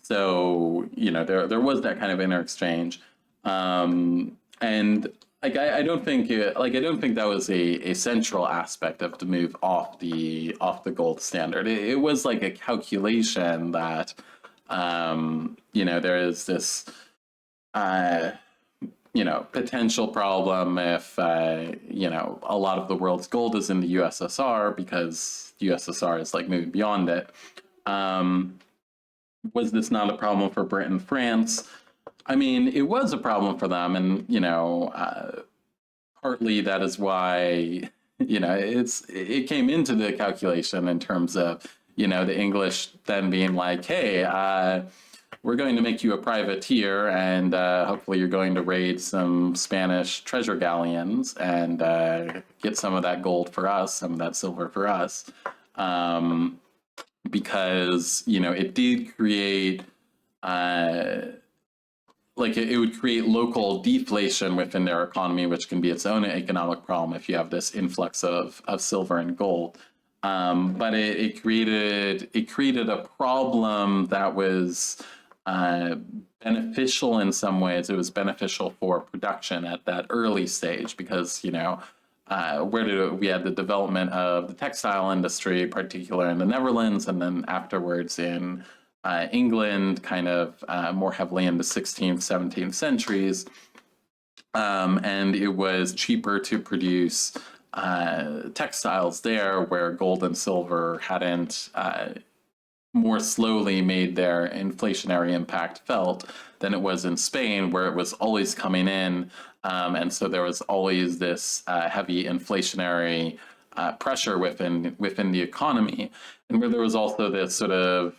so there was that kind of interexchange, and I don't think that was a central aspect of the move off the gold standard. It was like a calculation that there is this uh, potential problem if a lot of the world's gold is in the USSR because the USSR is like moved beyond it. Was this not a problem for Britain, France? I mean, it was a problem for them, and partly that is why it came into the calculation in terms of the English then being like, hey, we're going to make you a privateer, and hopefully you're going to raid some Spanish treasure galleons and get some of that gold for us, some of that silver for us. Because it did create it would create local deflation within their economy, which can be its own economic problem if you have this influx of silver and gold. But it created a problem that was beneficial in some ways. It was beneficial for production at that early stage because we had the development of the textile industry, particularly in the Netherlands, and then afterwards in England, kind of more heavily in the 16th, 17th centuries. And it was cheaper to produce textiles there, where gold and silver hadn't more slowly made their inflationary impact felt than it was in Spain, where it was always coming in. And so there was always this heavy inflationary pressure within the economy, and where there was also this sort of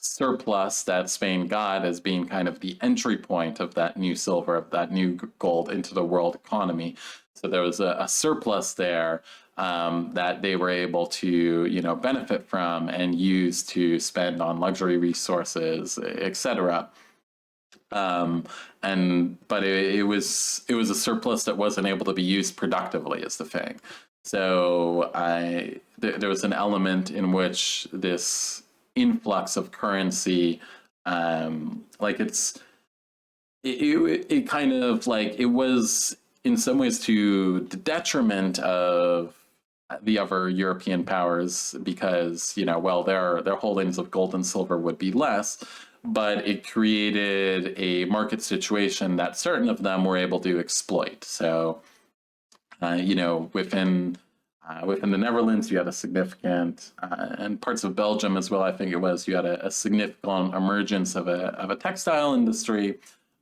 surplus that Spain got as being kind of the entry point of that new silver, of that new gold into the world economy. So there was a surplus there that they were able to benefit from and use to spend on luxury resources, etc. But it was a surplus that wasn't able to be used productively, is the thing. So there was an element in which this influx of currency, it kind of it was in some ways to the detriment of the other European powers because their holdings of gold and silver would be less, but it created a market situation that certain of them were able to exploit. So within the Netherlands, you had a significant, and parts of Belgium as well, I think it was, you had a significant emergence of a textile industry,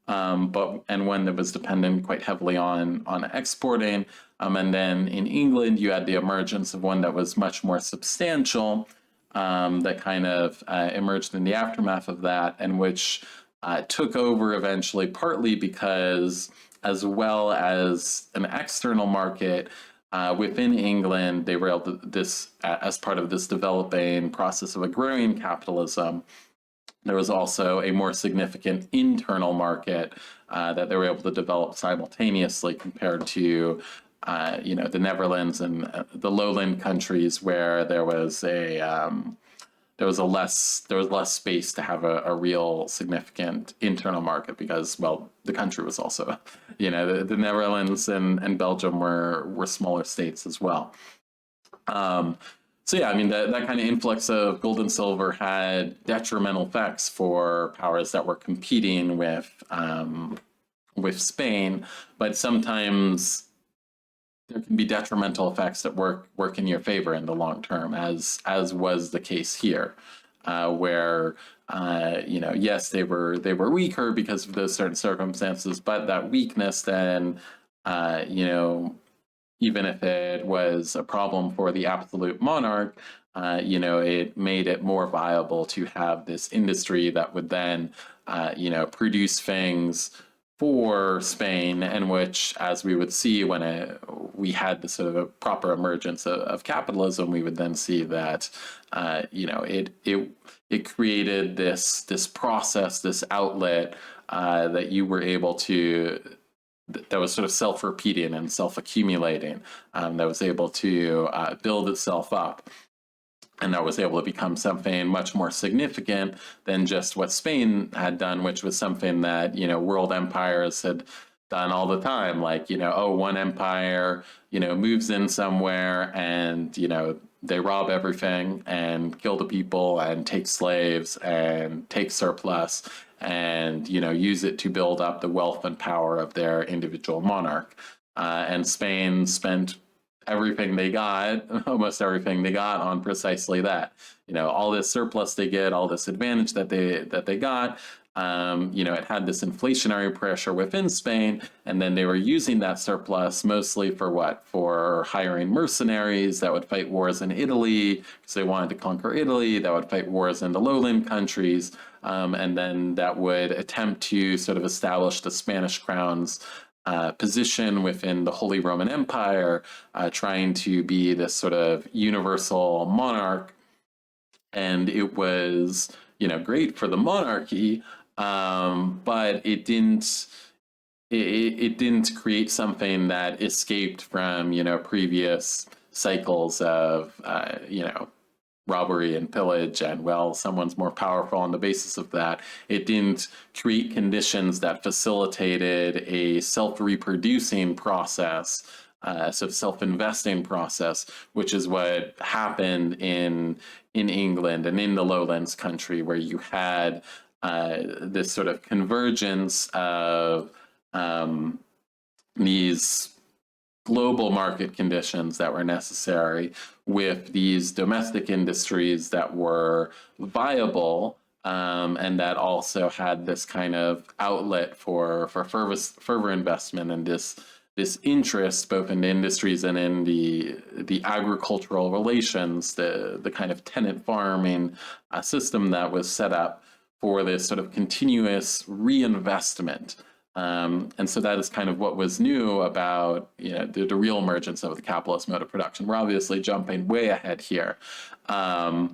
and one that was dependent quite heavily on exporting. And then in England, you had the emergence of one that was much more substantial, that kind of emerged in the aftermath of that, and which took over eventually, partly because, as well as an external market, within England, they were able to, as part of this developing process of agrarian capitalism, there was also a more significant internal market that they were able to develop simultaneously compared to the Netherlands and the lowland countries, where there was less space to have a real significant internal market because, well, the country was also, the Netherlands and Belgium were smaller states as well. So yeah, I mean, that kind of influx of gold and silver had detrimental effects for powers that were competing with Spain, but sometimes there can be detrimental effects that work in your favor in the long term, as was the case here, where yes, they were weaker because of those certain circumstances, but that weakness then, even if it was a problem for the absolute monarch, it made it more viable to have this industry that would then produce things for Spain, in which, as we would see when we had the sort of a proper emergence of capitalism, we would then see that it created this process, this outlet that you were able to that was sort of self-repeating and self-accumulating, that was able to build itself up, and that was able to become something much more significant than just what Spain had done, which was something that world empires had done all the time. Like one empire moves in somewhere and they rob everything and kill the people and take slaves and take surplus and use it to build up the wealth and power of their individual monarch. And Spain spent everything they got, almost everything they got, on precisely that. All this surplus they get, all this advantage that they got. It had this inflationary pressure within Spain, and then they were using that surplus mostly for what? For hiring mercenaries that would fight wars in Italy, because they wanted to conquer Italy, that would fight wars in the lowland countries, and then that would attempt to sort of establish the Spanish crown's position within the Holy Roman Empire, trying to be this sort of universal monarch. And it was, great for the monarchy, but it didn't. It didn't create something that escaped from previous cycles of robbery and pillage, and someone's more powerful on the basis of that. It didn't create conditions that facilitated a self-reproducing process, sort of self-investing process, which is what happened in England and in the lowlands country, where you had this sort of convergence of these global market conditions that were necessary with these domestic industries that were viable, and that also had this kind of outlet for further investment, and this interest both in the industries and in the agricultural relations, the kind of tenant farming system that was set up for this sort of continuous reinvestment. And so that is kind of what was new about the real emergence of the capitalist mode of production. We're obviously jumping way ahead here. But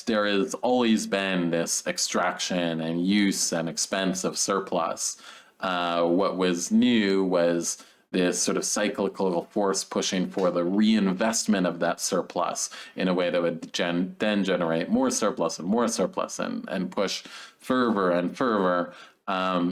there has always been this extraction and use and expense of surplus. What was new was this sort of cyclical force pushing for the reinvestment of that surplus in a way that would then generate more surplus and push further and further,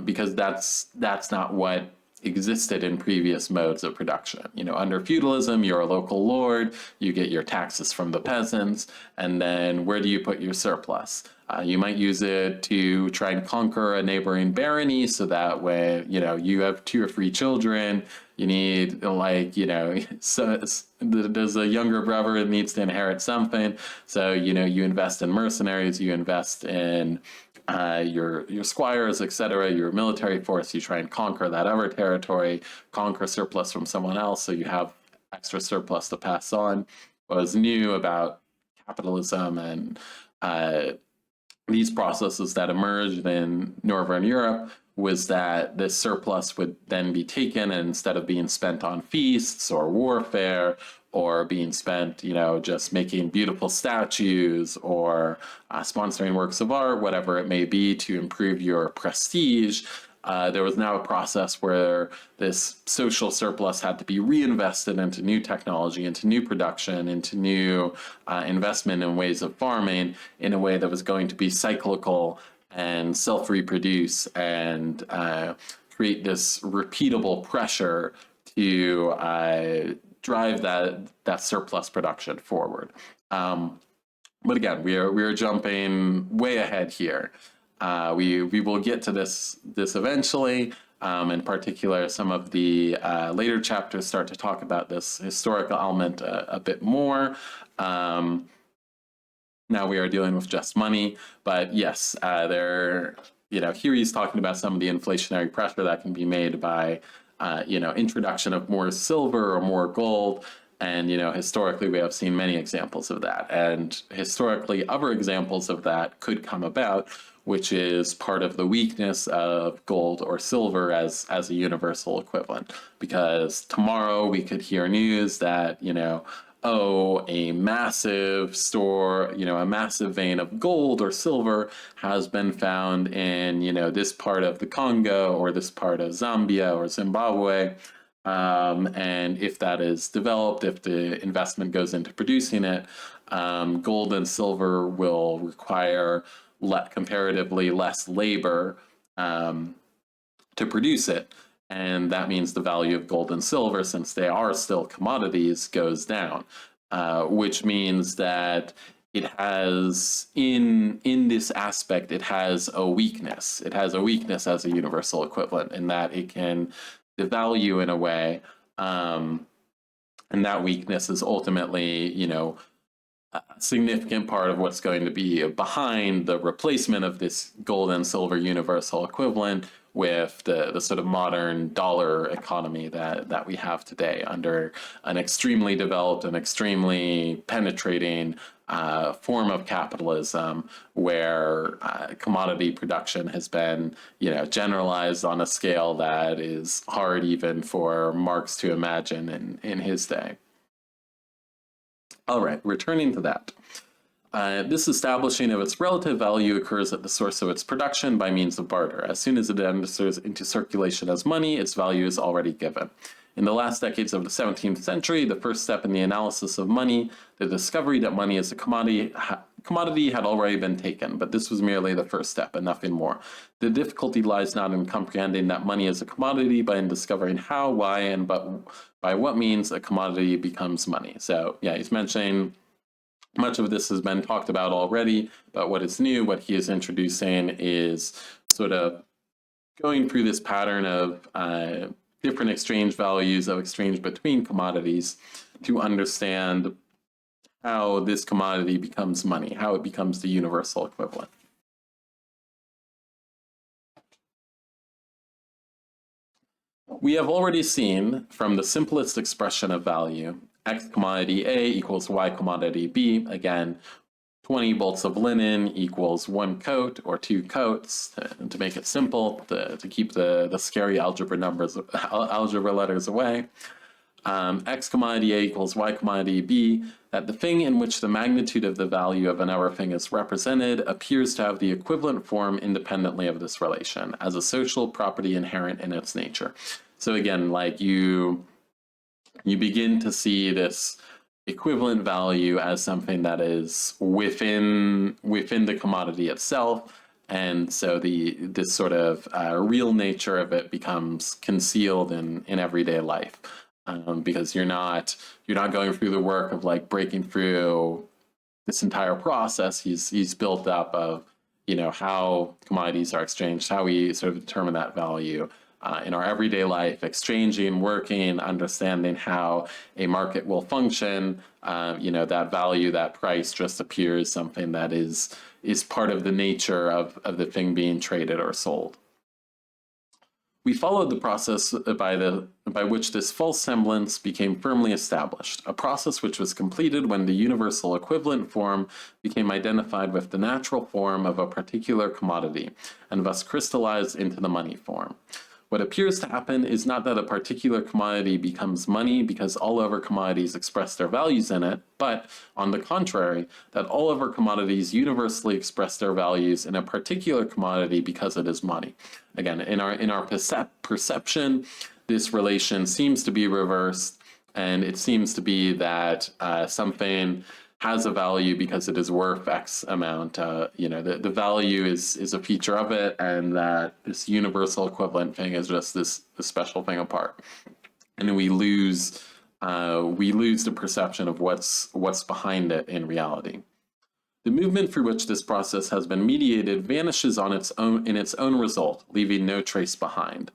because that's not what existed in previous modes of production. Under feudalism, you're a local lord, you get your taxes from the peasants, and then where do you put your surplus? You might use it to try and conquer a neighboring barony, so that way, you have 2 or 3 children, you need, so there's a younger brother that needs to inherit something, so, you invest in mercenaries, you invest in your squires, etc., your military force, you try and conquer that other territory, conquer surplus from someone else, so you have extra surplus to pass on. What was new about capitalism and these processes that emerged in Northern Europe was that this surplus would then be taken, and instead of being spent on feasts or warfare, or being spent, just making beautiful statues or sponsoring works of art, whatever it may be, to improve your prestige, there was now a process where this social surplus had to be reinvested into new technology, into new production, into new investment in ways of farming in a way that was going to be cyclical and self-reproduce and create this repeatable pressure to drive that surplus production forward. But again, we are jumping way ahead here. We will get to this eventually. In particular, some of the later chapters start to talk about this historical element a bit more. Now we are dealing with just money, but yes, here he's talking about some of the inflationary pressure that can be made by introduction of more silver or more gold, And, historically, we have seen many examples of that. And historically, other examples of that could come about, which is part of the weakness of gold or silver as a universal equivalent. Because tomorrow we could hear news that, oh, a massive store, a massive vein of gold or silver has been found in, this part of the Congo or this part of Zambia or Zimbabwe. And if that is developed, if the investment goes into producing it, gold and silver will require comparatively less labor to produce it. And that means the value of gold and silver, since they are still commodities, goes down, which means that it has, in this aspect, it has a weakness. It has a weakness as a universal equivalent in that it can devalue in a way, and that weakness is ultimately, a significant part of what's going to be behind the replacement of this gold and silver universal equivalent with the sort of modern dollar economy that we have today under an extremely developed and extremely penetrating form of capitalism where commodity production has been, generalized on a scale that is hard even for Marx to imagine in his day. All right, returning to that. This establishing of its relative value occurs at the source of its production by means of barter. As soon as it enters into circulation as money, its value is already given. In the last decades of the 17th century, the first step in the analysis of money, the discovery that money is a commodity had already been taken, but this was merely the first step and nothing more. The difficulty lies not in comprehending that money is a commodity, but in discovering how, why, and by what means a commodity becomes money. So yeah, he's mentioning much of this has been talked about already, but what is new, what he is introducing is sort of going through this pattern of different exchange values of exchange between commodities to understand how this commodity becomes money, how it becomes the universal equivalent. We have already seen from the simplest expression of value, X commodity A equals Y commodity B, again, 20 bolts of linen equals 1 coat or 2 coats, to make it simple, to keep the scary algebra letters away. X commodity A equals Y commodity B, that the thing in which the magnitude of the value of another thing is represented appears to have the equivalent form independently of this relation, as a social property inherent in its nature. So again, like you begin to see this equivalent value as something that is within the commodity itself, and so this sort of real nature of it becomes concealed in everyday life, because you're not going through the work of like breaking through this entire process. He's built up of how commodities are exchanged, how we sort of determine that value. In our everyday life, exchanging, working, understanding how a market will function, that value, that price just appears something that is part of the nature of the thing being traded or sold. We followed the process by which this false semblance became firmly established, a process which was completed when the universal equivalent form became identified with the natural form of a particular commodity, and thus crystallized into the money form. What appears to happen is not that a particular commodity becomes money because all other commodities express their values in it, but, on the contrary, that all other commodities universally express their values in a particular commodity because it is money. Again, in our perception, this relation seems to be reversed, and it seems to be that something has a value because it is worth X amount. The value is a feature of it, and that this universal equivalent thing is just this special thing apart. And we lose the perception of what's behind it in reality. The movement through which this process has been mediated vanishes in its own result, leaving no trace behind.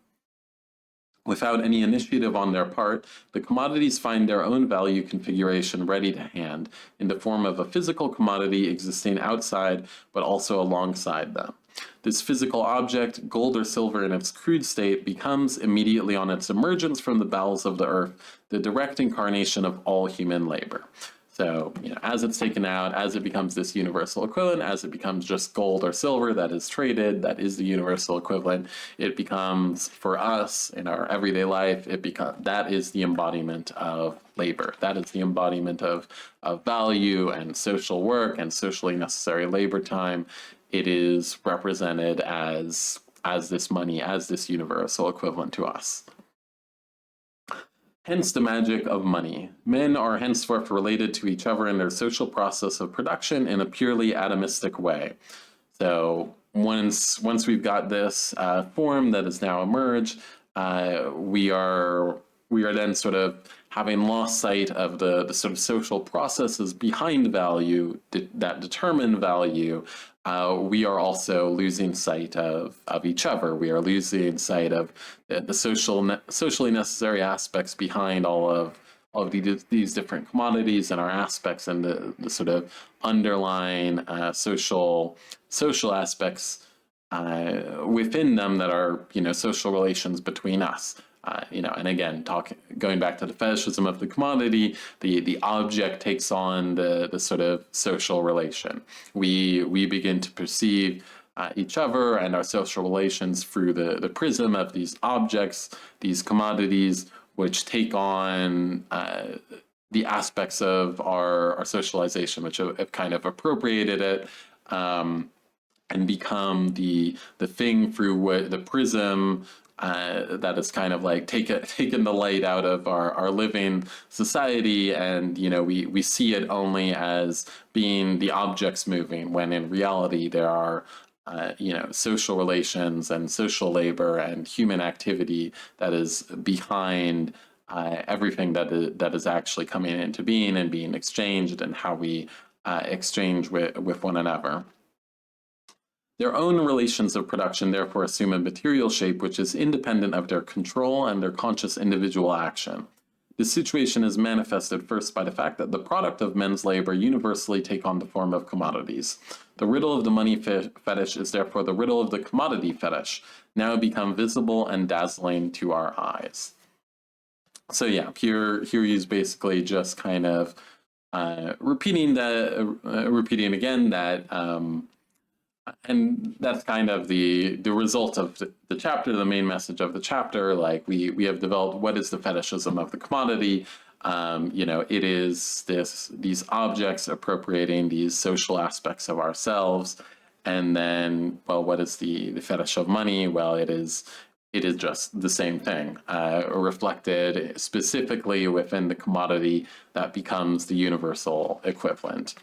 Without any initiative on their part, the commodities find their own value configuration ready to hand, in the form of a physical commodity existing outside but also alongside them. this physical object, gold or silver in its crude state, becomes immediately on its emergence from the bowels of the earth the direct incarnation of all human labor. So, as it's taken out, as it becomes this universal equivalent, as it becomes just gold or silver that is traded, that is the universal equivalent, it becomes, for us in our everyday life, that is the embodiment of labor. That is the embodiment of value and social work and socially necessary labor time. It is represented as this money, as this universal equivalent to us. Hence the magic of money. Men are henceforth related to each other in their social process of production in a purely atomistic way. So once we've got this form that has now emerged, we are then sort of having lost sight of the sort of social processes behind value that determine value. We are also losing sight of each other. We are losing sight of the socially necessary aspects behind all of these different commodities and our aspects, and the sort of underlying social aspects within them that are social relations between us. And again, going back to the fetishism of the commodity, the object takes on the sort of social relation. We begin to perceive each other and our social relations through the prism of these objects, these commodities, which take on the aspects of our socialization, which have kind of appropriated it. And become the thing through what the prism that is kind of like taken the light out of our living society, and we see it only as being the objects moving, when in reality there are social relations and social labor and human activity that is behind everything that is actually coming into being and being exchanged, and how we exchange with one another. Their own relations of production therefore assume a material shape which is independent of their control and their conscious individual action. This situation is manifested first by the fact that the product of men's labor universally take on the form of commodities. The riddle of the money fetish is therefore the riddle of the commodity fetish, now become visible and dazzling to our eyes. So yeah, here he's basically just kind of repeating again that. And that's kind of the result of the chapter, the main message of the chapter. Like we have developed what is the fetishism of the commodity. It is these objects appropriating these social aspects of ourselves. And then, well, what is the fetish of money? Well, it is just the same thing, reflected specifically within the commodity that becomes the universal equivalent.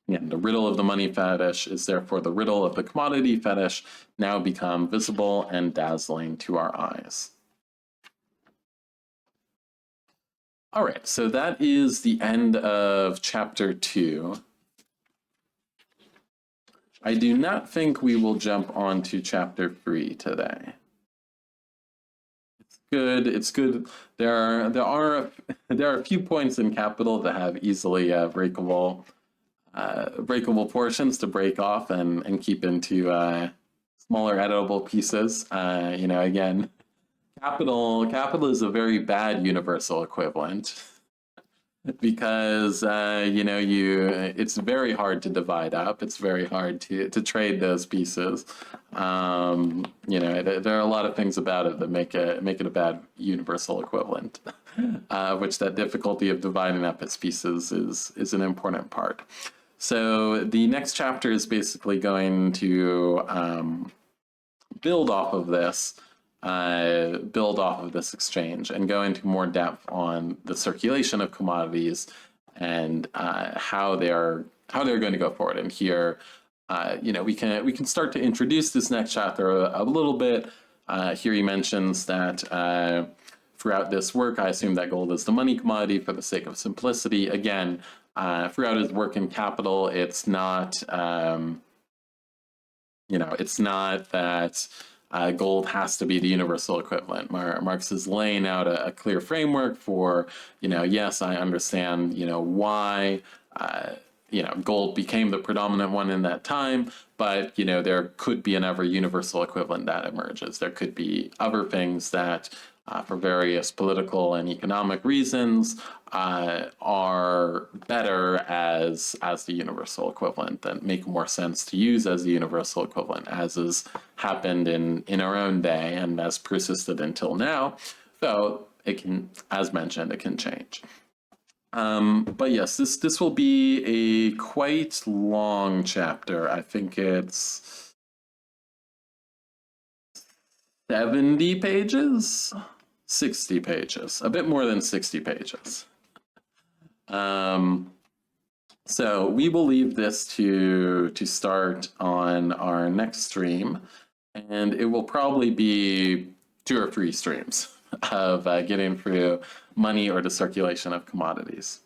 The riddle of the money fetish is therefore the riddle of the commodity fetish, now become visible and dazzling to our eyes. All right, so that is the end of chapter 2. I do not think we will jump on to chapter 3 today. It's good. There are a few points in capital that have easily breakable portions to break off and keep into smaller editable pieces. Again, capital is a very bad universal equivalent, because it's very hard to divide up. It's very hard to trade those pieces. There are a lot of things about it that make it a bad universal equivalent, which that difficulty of dividing up its pieces is an important part. So the next chapter is basically going to build off of this exchange and go into more depth on the circulation of commodities and how they're going to go forward. And here, we can start to introduce this next chapter a little bit. Here he mentions that throughout this work, I assume that gold is the money commodity for the sake of simplicity. Again, throughout his work in Capital, it's not that gold has to be the universal equivalent. Marx is laying out a clear framework for, yes, I understand, why, gold became the predominant one in that time, but there could be an ever universal equivalent that emerges. There could be other things that, for various political and economic reasons, are better as the universal equivalent, that make more sense to use as the universal equivalent, as has happened in our own day and has persisted until now. So it can, as mentioned, it can change. But yes, this will be a quite long chapter. I think it's 70 pages, 60 pages, a bit more than 60 pages. So we will leave this to start on our next stream, and it will probably be 2 or 3 streams of getting through money or the circulation of commodities.